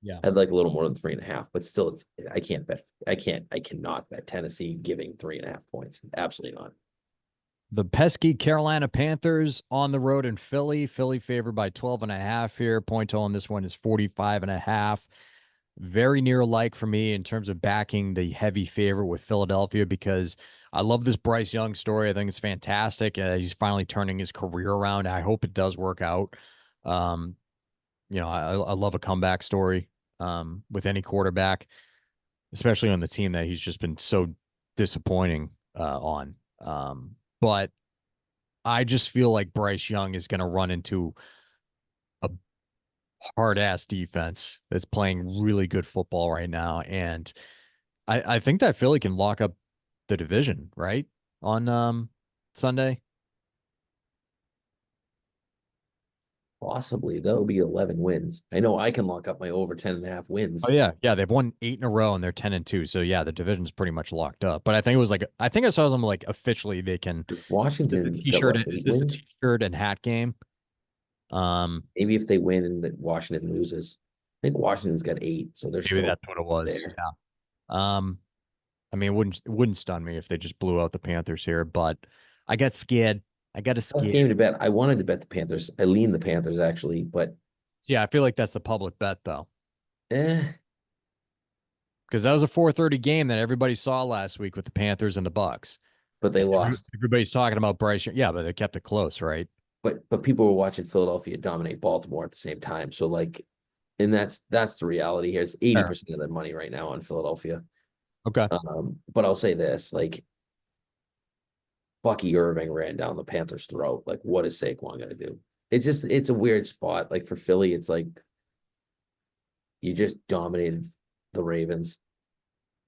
Yeah. I'd like a little more than 3.5, but still, I cannot bet Tennessee giving 3.5 points. Absolutely not. The pesky Carolina Panthers on the road in Philly. Philly favored by 12.5 here. Point total on this one is 45.5. Very near like for me in terms of backing the heavy favorite with Philadelphia because I love this Bryce Young story. I think it's fantastic. He's finally turning his career around. I hope it does work out. Um, I love a comeback story with any quarterback, especially on the team that he's just been so disappointing on. But I just feel like Bryce Young is going to run into a hard ass defense that's playing really good football right now. And I think that Philly can lock up the division, right? On Sunday. Possibly, that'll be 11 wins. I know I can lock up my over 10.5 Oh wins. yeah. Yeah. They've won 8 in a row and they're 10-2. So yeah, the division's pretty much locked up. But I think it was like I think I saw them like officially they can If is this a Washington's got t-shirt what, is 8 this a wins? t-shirt and hat game? Um Maybe if they win and that Washington loses. I think Washington's got 8, so they're maybe still that's what it was. there. Yeah. I mean it wouldn't stun me if they just blew out the Panthers here, but I got scared. I got a Tough scared. game to bet. I wanted to bet the Panthers. I lean the Panthers actually, but Yeah, I feel like that's the public bet though. eh, Because that was a 4:30 game that everybody saw last week with the Panthers and the Bucks. but they And lost. everybody's talking about Bryce. Yeah, but they kept it close, right? But people were watching Philadelphia dominate Baltimore at the same time. So like, and that's the reality here. It's Fair. 80% of the money right now on Philadelphia. Okay. But I'll say this, like Bucky Irving ran down the Panthers' throat. Like, what is Saquon gonna do? It's a weird spot. Like for Philly, it's like you just dominated the Ravens.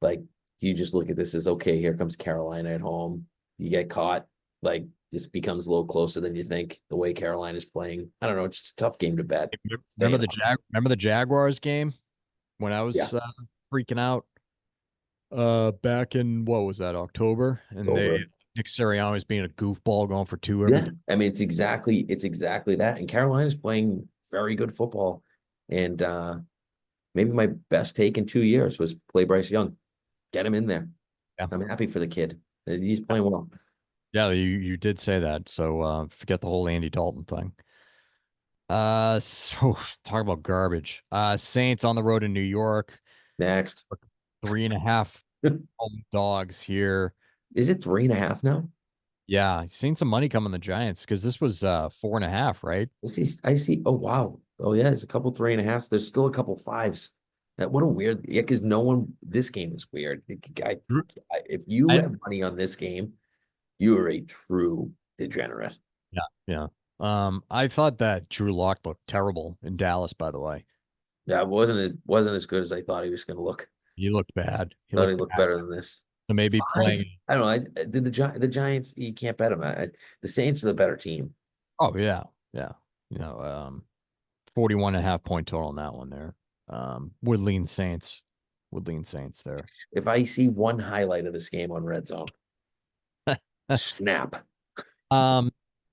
Like, you just look at this as okay, here comes Carolina at home. You get caught, like this becomes a little closer than you think, the way Carolina's playing. I don't know, it's just a tough game to bet. Remember Staying on. remember the Jaguars game when I Yeah. was freaking out? Back in what was that, October? It's And over. Nick Sirianni was being a goofball going for two every Yeah, game. I mean it's exactly that. And Carolina's playing very good football. And maybe my best take in 2 years was play Bryce Young. Get him in there. Yeah. I'm happy for the kid. He's playing well. Yeah, you did say that. So forget the whole Andy Dalton thing. So talk about garbage. Saints on the road in New York, Next. 3.5 home dogs here. Is it 3.5 now? Yeah, seen some money come on the Giants because this was 4.5, right? I see. Oh wow. Oh yeah, there's a couple 3.5s. There's still a couple fives. What a weird, yeah, because no one, this game is weird. If you I have money on this game, you are a true degenerate. Yeah, yeah. I thought that Drew Lock looked terrible in Dallas, by the way. Yeah, it wasn't as good as I thought he was gonna look. He looked bad. He Thought he looked looked bad. better than this. So maybe Five? playing. I don't know. Did the Giants, you can't bet them. The Saints are the better team. Oh yeah, yeah. You know, 41.5 point total on that one there. Would lean Saints. Would lean Saints there. If I see one highlight of this game on Red Zone, snap. Um,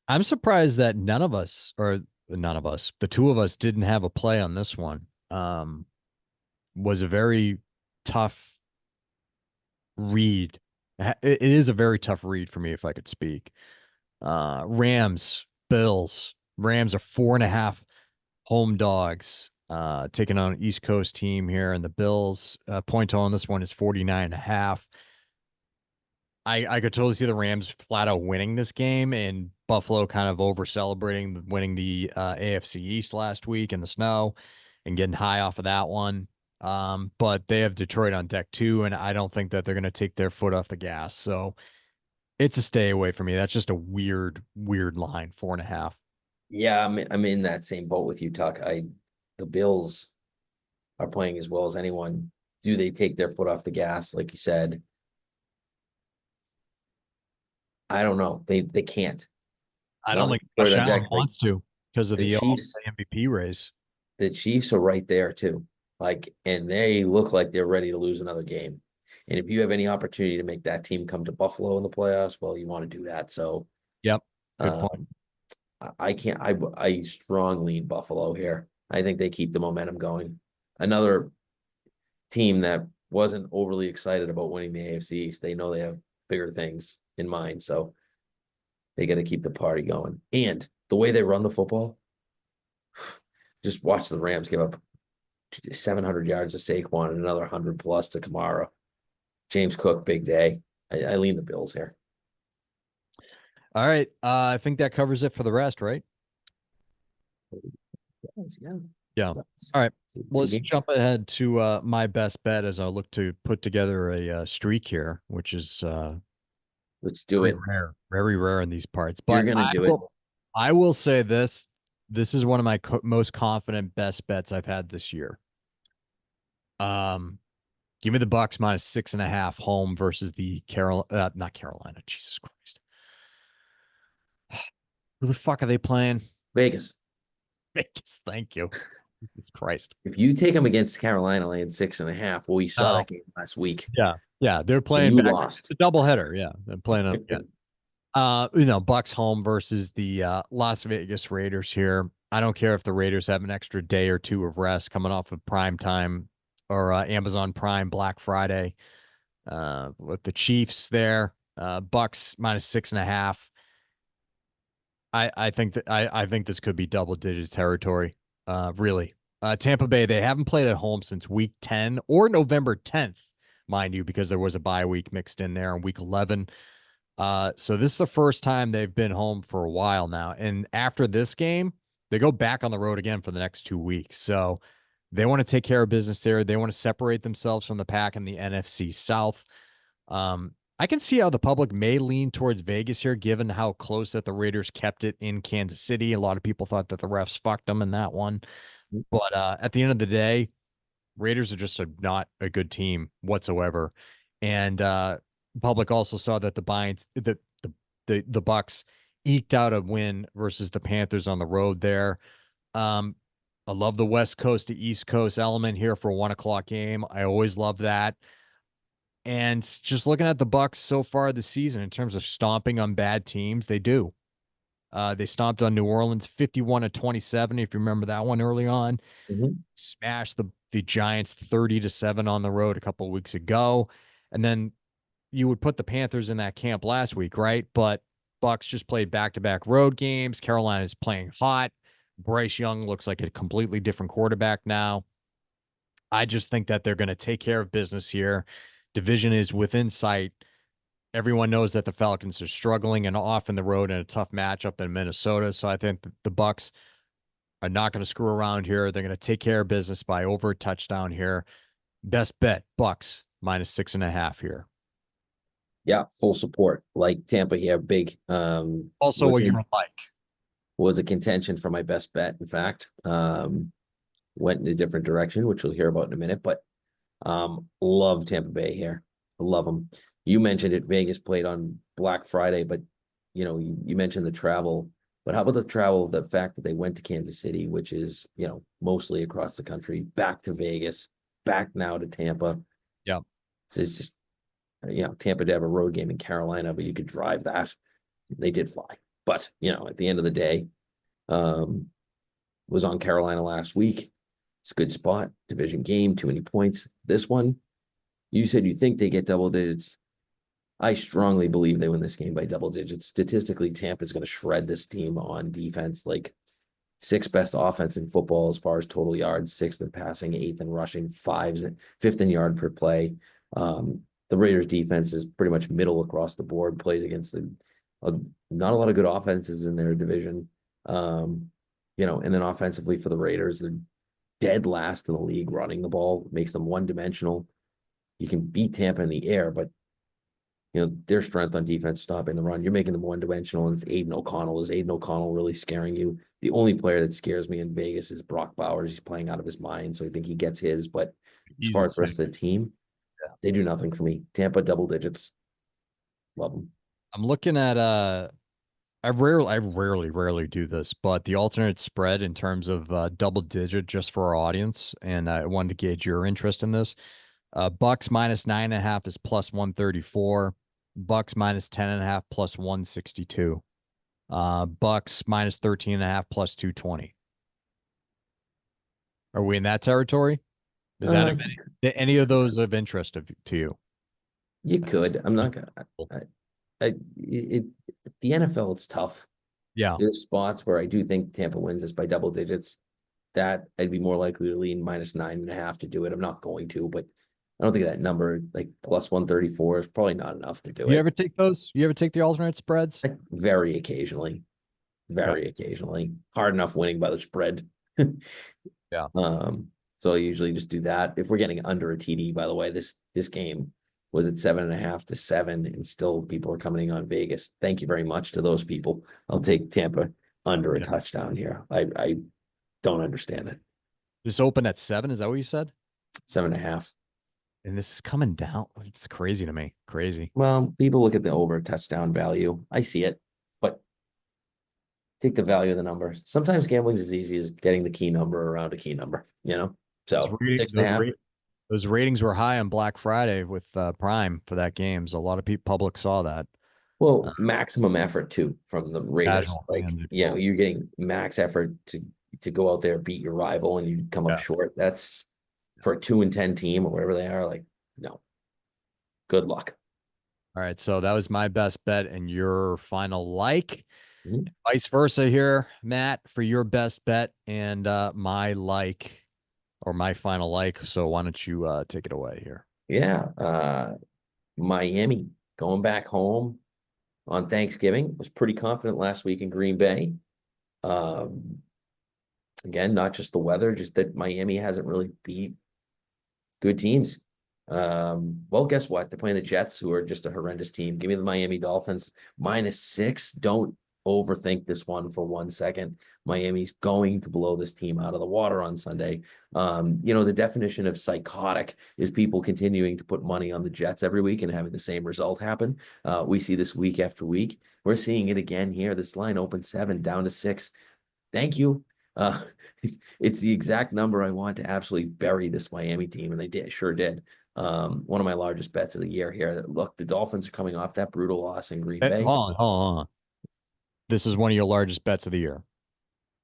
I'm surprised that none of us, the two of us didn't have a play on this one. Was a very tough read. It is a very tough read for me if I could speak. Rams, Bills. Rams are 4.5 home dogs. Taking on an East Coast team here, and the Bills point total on this one is 49.5. I could totally see the Rams flat out winning this game, and Buffalo kind of over celebrating winning the AFC East last week in the snow and getting high off of that one. But they have Detroit on deck too, and I don't think that they're going to take their foot off the gas. So it's a stay away for me. That's just a weird, weird line, 4.5. Yeah, I'm in that same boat with you, Tuck. The Bills are playing as well as anyone. Do they take their foot off the gas, like you said? I don't know. They can't. I Not don't with think Detroit Josh on deck. Allen Like wants to because of the the Chiefs, MVP race. the Chiefs are right there too. Like, and they look like they're ready to lose another game. And if you have any opportunity to make that team come to Buffalo in the playoffs, well, you want to do that. So Yep, good point. um, I can't. I strongly lean Buffalo here. I think they keep the momentum going. Another team that wasn't overly excited about winning the AFC East. They know they have bigger things in mind, so they got to keep the party going. And the way they run the football, just watch the Rams give up 700 yards to Saquon and another 100 plus to Kamara. James Cook, big day. I lean the Bills here. All right, I think that covers it for the rest, right? Yeah. Yeah. All right. Well, Two let's games. jump ahead to my best bet as I look to put together a streak here, which is Let's do it. very rare in these parts. You're But gonna I do it. will, I will say this: this is one of my most confident best bets I've had this year. Um, Give me the Bucks minus 6.5 home versus the not Carolina. Jesus Christ, who the fuck are they playing? Vegas. Vegas. Thank you. Jesus Christ. If you take them against Carolina laying 6.5, well, you saw No. that game last week Yeah. Yeah. They're and playing you back. It's lost. a doubleheader. Yeah. They're playing them again. Bucks home versus the Las Vegas Raiders here. I don't care if the Raiders have an extra day or two of rest coming off of Prime Time or Amazon Prime Black Friday. With the Chiefs there, Bucks minus 6.5. I think that I think this could be double digits territory. Really. Tampa Bay, they haven't played at home since week 10 or November 10th, mind you, because there was a bye week mixed in there on week 11. So this is the first time they've been home for a while now. And after this game, they go back on the road again for the next 2 weeks. So they want to take care of business there. They want to separate themselves from the pack in the NFC South. I can see how the public may lean towards Vegas here, given how close that the Raiders kept it in Kansas City. A lot of people thought that the refs fucked them in that one. But at the end of the day, Raiders are just not a good team whatsoever. And public also saw that the Bucks eked out a win versus the Panthers on the road there. Um, I love the West Coast to East Coast element here for a 1 o'clock game. I always love that. And just looking at the Bucks so far this season in terms of stomping on bad teams, they do. They stomped on New Orleans 51-27, if you remember that one early on. Mhm. Smashed the Giants 30-7 on the road a couple of weeks ago. And then you would put the Panthers in that camp last week, right? But Bucks just played back-to-back road games. Carolina is playing hot. Bryce Young looks like a completely different quarterback now. I just think that they're going to take care of business here. Division is within sight. Everyone knows that the Falcons are struggling and off in the road in a tough matchup in Minnesota. So I think the Bucks are not going to screw around here. They're going to take care of business by over a touchdown here. Best bet, Bucks -6.5 here. Yeah, full support. Like Tampa here, big. Also, what you're like. Was a contention for my best bet. In fact, went in a different direction, which we'll hear about in a minute. But love Tampa Bay here. I love them. You mentioned it. Vegas played on Black Friday, but you mentioned the travel. But how about the travel? The fact that they went to Kansas City, which is mostly across the country, back to Vegas, back now to Tampa. Yeah, It's just Tampa did have a road game in Carolina, but you could drive that. They did fly, but at the end of the day, was on Carolina last week. It's a good spot, division game, too many points. This one, you said you think they get double digits. I strongly believe they win this game by double digits. Statistically, Tampa's going to shred this team on defense. Like sixth best offense in football as far as total yards, sixth in passing, eighth in rushing, fifth in yard per play. The Raiders defense is pretty much middle across the board, plays against not a lot of good offenses in their division. And then offensively for the Raiders, they're dead last in the league running the ball, makes them one-dimensional. You can beat Tampa in the air, but their strength on defense stopping the run, you're making them one-dimensional, and it's Aiden O'Connell. Is Aiden O'Connell really scaring you? The only player that scares me in Vegas is Brock Bowers. He's playing out of his mind, so I think he gets his. But as he's far as the insane. rest of the team, Yeah. they do nothing for me. Tampa double digits. Love them. I'm looking at I rarely do this, but the alternate spread in terms of double digit just for our audience, and I wanted to gauge your interest in this. Bucks -9.5 is +134. Bucks -10.5 +162. Bucks -13.5 +220. Are we in that territory? Is that Uh, any of those of interest to you? you could. I'm not That's- gonna. It the NFL, it's tough. Yeah. There's spots where I do think Tampa wins this by double digits. That I'd be more likely to lean -9.5 to do it. I'm not going to, but I don't think that number, like +134, is probably not enough to do You it. ever take those? You ever take the alternate spreads? Like, very occasionally, Okay. very occasionally. Hard enough winning by the spread. Yeah. So I usually just do that. If we're getting under a TD, by the way, this game was at 7.5 to 7, and still people are coming on Vegas. Thank you very much to those people. I'll take Tampa under a Yeah. touchdown here. I don't understand it. This open at 7. Is that what you said? 7.5. And this is coming down. It's crazy to me. Crazy. Well, people look at the over touchdown value. I see it, but take the value of the number. Sometimes gambling is as easy as getting the key number around a key number, Those, So ra- six and a those, half. ra- those ratings were high on Black Friday with Prime for that game. So a lot of people public saw that. Uh, Well, maximum effort too from the Raiders. Casual Like, fan. Well, you're getting max effort to go out there, beat your rival, and you come up yeah. short. That's for a 2-10 team or whatever they are. Like, no, good luck. All right. So that was my best bet and your final like. Mhm. Vice versa here, Matt, for your best bet and my like or my final like. So why don't you take it away here? Yeah. Miami going back home on Thanksgiving. Was pretty confident last week in Green Bay. Um, Again, not just the weather, just that Miami hasn't really beat good teams. Well, guess what? They're playing the Jets, who are just a horrendous team. Give me the Miami Dolphins -6. Don't overthink this one for 1 second. Miami's going to blow this team out of the water on Sunday. The definition of psychotic is people continuing to put money on the Jets every week and having the same result happen. We see this week after week. We're seeing it again here. This line opened 7, down to 6. Thank you. It's the exact number I want to absolutely bury this Miami team, and they sure did. One of my largest bets of the year here. Look, the Dolphins are coming off that brutal loss in Green Bay. Hold on. This is one of your largest bets of the year.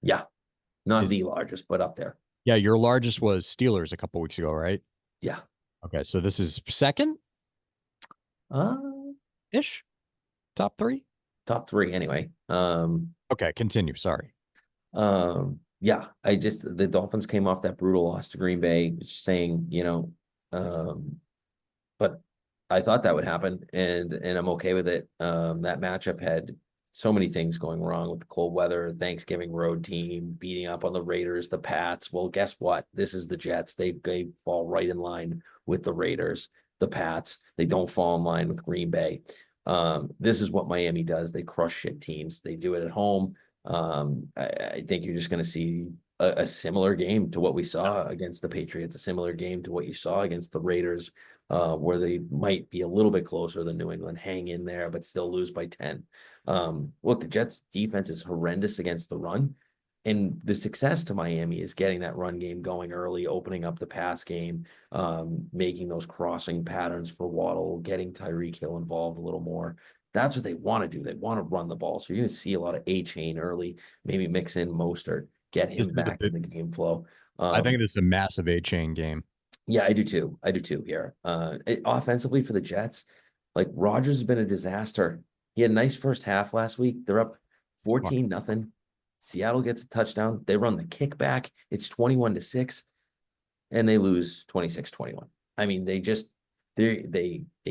Yeah, not Is the largest, but up there. Yeah, your largest was Steelers a couple weeks ago, right? Yeah. Okay, so this is second Uh, ish, top three. top three anyway. Okay, continue. Sorry. Yeah, the Dolphins came off that brutal loss to Green Bay, saying, but I thought that would happen, and I'm okay with it. That matchup had so many things going wrong with the cold weather, Thanksgiving road team beating up on the Raiders, the Pats. Well, guess what? This is the Jets. They fall right in line with the Raiders, the Pats. They don't fall in line with Green Bay. This is what Miami does. They crush shit teams. They do it at home. I think you're just going to see a similar game to what we saw against the Patriots, a similar game to what you saw against the Raiders, where they might be a little bit closer than New England, hang in there, but still lose by 10. Look, the Jets defense is horrendous against the run. And the success to Miami is getting that run game going early, opening up the pass game, making those crossing patterns for Waddle, getting Tyreek Hill involved a little more. That's what they want to do. They want to run the ball. So you're going to see a lot of A chain early, maybe mix in Mostert, get This him is a back bit. in the game flow. I think this is a massive A chain game. Yeah, I do too. I do too here. Offensively for the Jets, like Rodgers has been a disaster. He had a nice first half last week. They're up 14-0. Seattle gets a touchdown. They run the kickback. It's 21-6, and they lose 26-21. I mean, they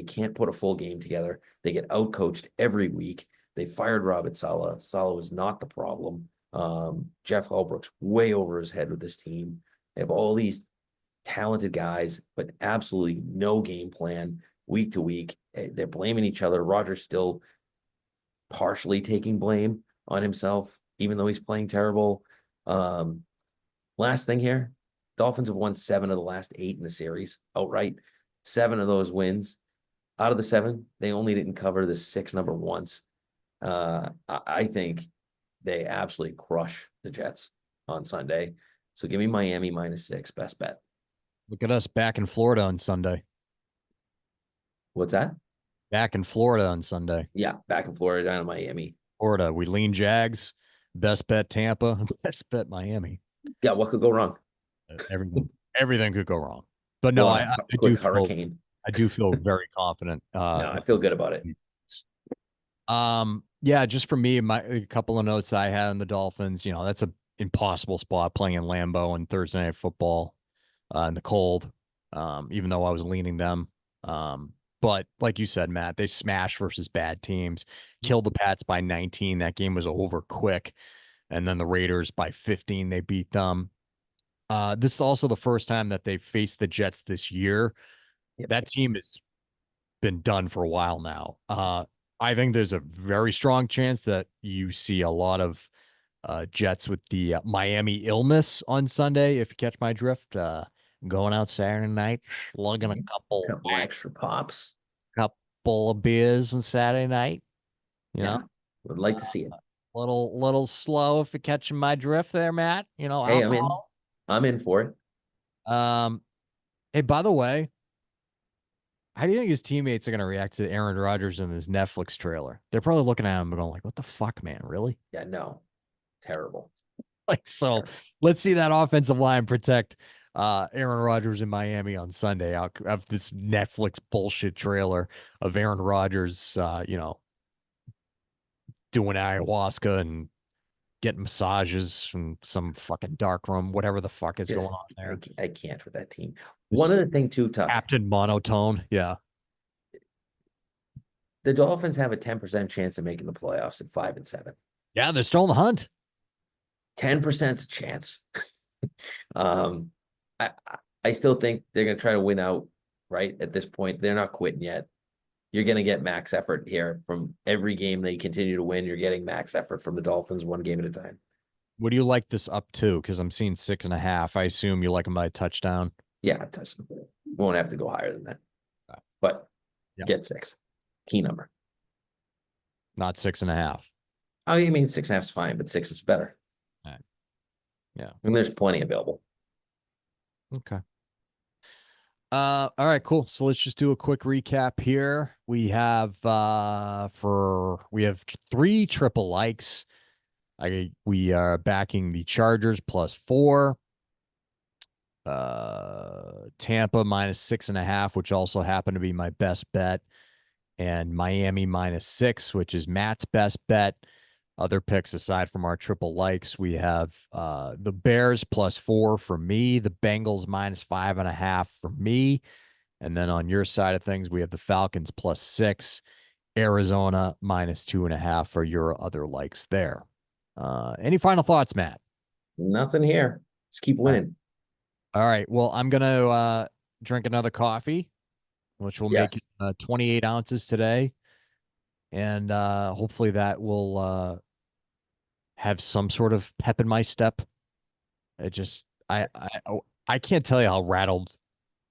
can't put a full game together. They get outcoached every week. They fired Robert Saleh. Saleh was not the problem. Jeff Holbrook's way over his head with this team. They have all these talented guys, but absolutely no game plan week to week. They're blaming each other. Rodgers still partially taking blame on himself, even though he's playing terrible. Last thing here, Dolphins have won 7 of the last 8 in the series outright. 7 of those wins. Out of the 7, they only didn't cover the 6 number once. I think they absolutely crush the Jets on Sunday. So give me Miami -6, best bet. Look at us back in Florida on Sunday. What's that? Back in Florida on Sunday. Yeah, back in Florida, down in Miami. Florida, we lean Jags. Best bet Tampa. Best bet Miami. Yeah, what could go wrong? Everything could go wrong. But no, Well, I, a I quick do feel hurricane. I do feel very confident. No, I feel good about it. Yeah, just for me, a couple of notes I had on the Dolphins. That's a impossible spot playing in Lambeau and Thursday Night Football in the cold. Even though I was leaning them. But like you said, Matt, they smashed versus bad teams, killed the Pats by 19. That game was over quick. And then the Raiders by 15, they beat them. This is also the first time that they've faced the Jets this year. Yep. That team has been done for a while now. I think there's a very strong chance that you see a lot of Jets with the Miami illness on Sunday, if you catch my drift. Going out Saturday night, slugging a Couple extra pops. couple of beers on Saturday night. Yeah, would like to see it. Little slow if you're catching my drift there, Matt. Hey, Alcohol. I'm in for it. Hey, by the way, how do you think his teammates are going to react to Aaron Rodgers in this Netflix trailer? They're probably looking at him and going like, "What the fuck, man? Really?" Yeah, no, terrible. Like, so let's see that offensive line protect Aaron Rodgers in Miami on Sunday out of this Netflix bullshit trailer of Aaron Rodgers, doing ayahuasca and getting massages from some fucking dark room, whatever the fuck is going on there. I can't with that team. This One other thing too, Tuck. Captain Monotone. Yeah. The Dolphins have a 10% chance of making the playoffs at 5-7. Yeah, they're still in the hunt. 10% chance. um, I I still think they're gonna try to win out, right? At this point, they're not quitting yet. You're gonna get max effort here from every game they continue to win. You're getting max effort from the Dolphins one game at a time. What do you like this up to? Because I'm seeing 6.5. I assume you like them by a touchdown. Yeah, touchdown. Won't have to go higher than that. But yeah. Get 6. Key number. Not 6.5. Oh, you mean 6.5 is fine, but 6 is better. Right. Yeah. And there's plenty available. Okay. All right, cool. So let's just do a quick recap here. We have three triple likes. We are backing the Chargers +4, Tampa -6.5, which also happened to be my best bet, and Miami -6, which is Matt's best bet. Other picks aside from our triple likes, we have the Bears +4 for me, the Bengals -5.5 for me, and then on your side of things, we have the Falcons +6, Arizona -2.5 for your other likes there. Any final thoughts, Matt? Nothing here. Let's keep All right. winning. All right. Well, I'm gonna drink another coffee, which will make it Yes. 28 ounces today, and hopefully that will have some sort of pep in my step. It just I can't tell you how rattled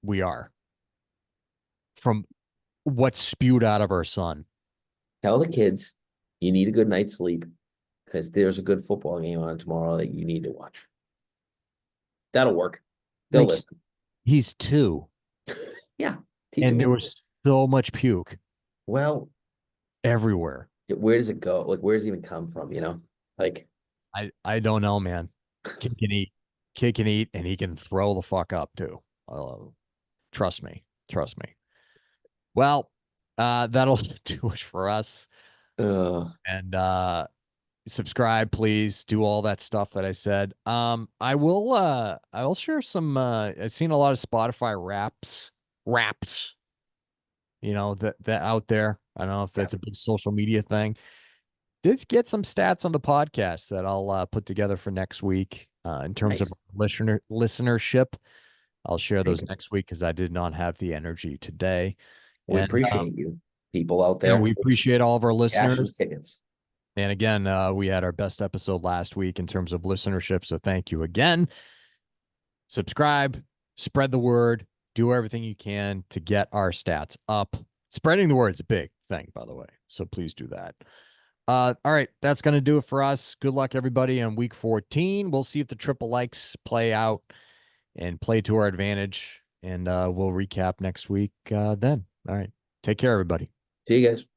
we are from what spewed out of our son. Tell the kids you need a good night's sleep because there's a good football game on tomorrow that you need to watch. That'll work. They'll Like listen. he's 2, Yeah. Teach and them. there was so much puke Well, everywhere. where does it go? Like, where does it even come from? Like, I don't know, man. Kid can eat, kid can eat, and he can throw the fuck up too. Trust me, trust me. Well, that'll do it for us. uh, And subscribe, please. Do all that stuff that I said. I will share some I've seen a lot of Spotify raps, that out there. I don't know if yeah, that's a big social media thing. Did get some stats on the podcast that I'll put together for next week in terms of nice. listenership. I'll share There you those go. next week because I did not have the energy today. We And appreciate you, people out we there. appreciate all of our Cash your listeners. tickets. And again, we had our best episode last week in terms of listenership. So thank you again. Subscribe, spread the word, do everything you can to get our stats up. Spreading the word is a big thing, by the way. So please do that. All right, that's going to do it for us. Good luck, everybody, on week 14. We'll see if the triple likes play out and play to our advantage. And we'll recap next week then. All right. Take care, everybody. See you guys.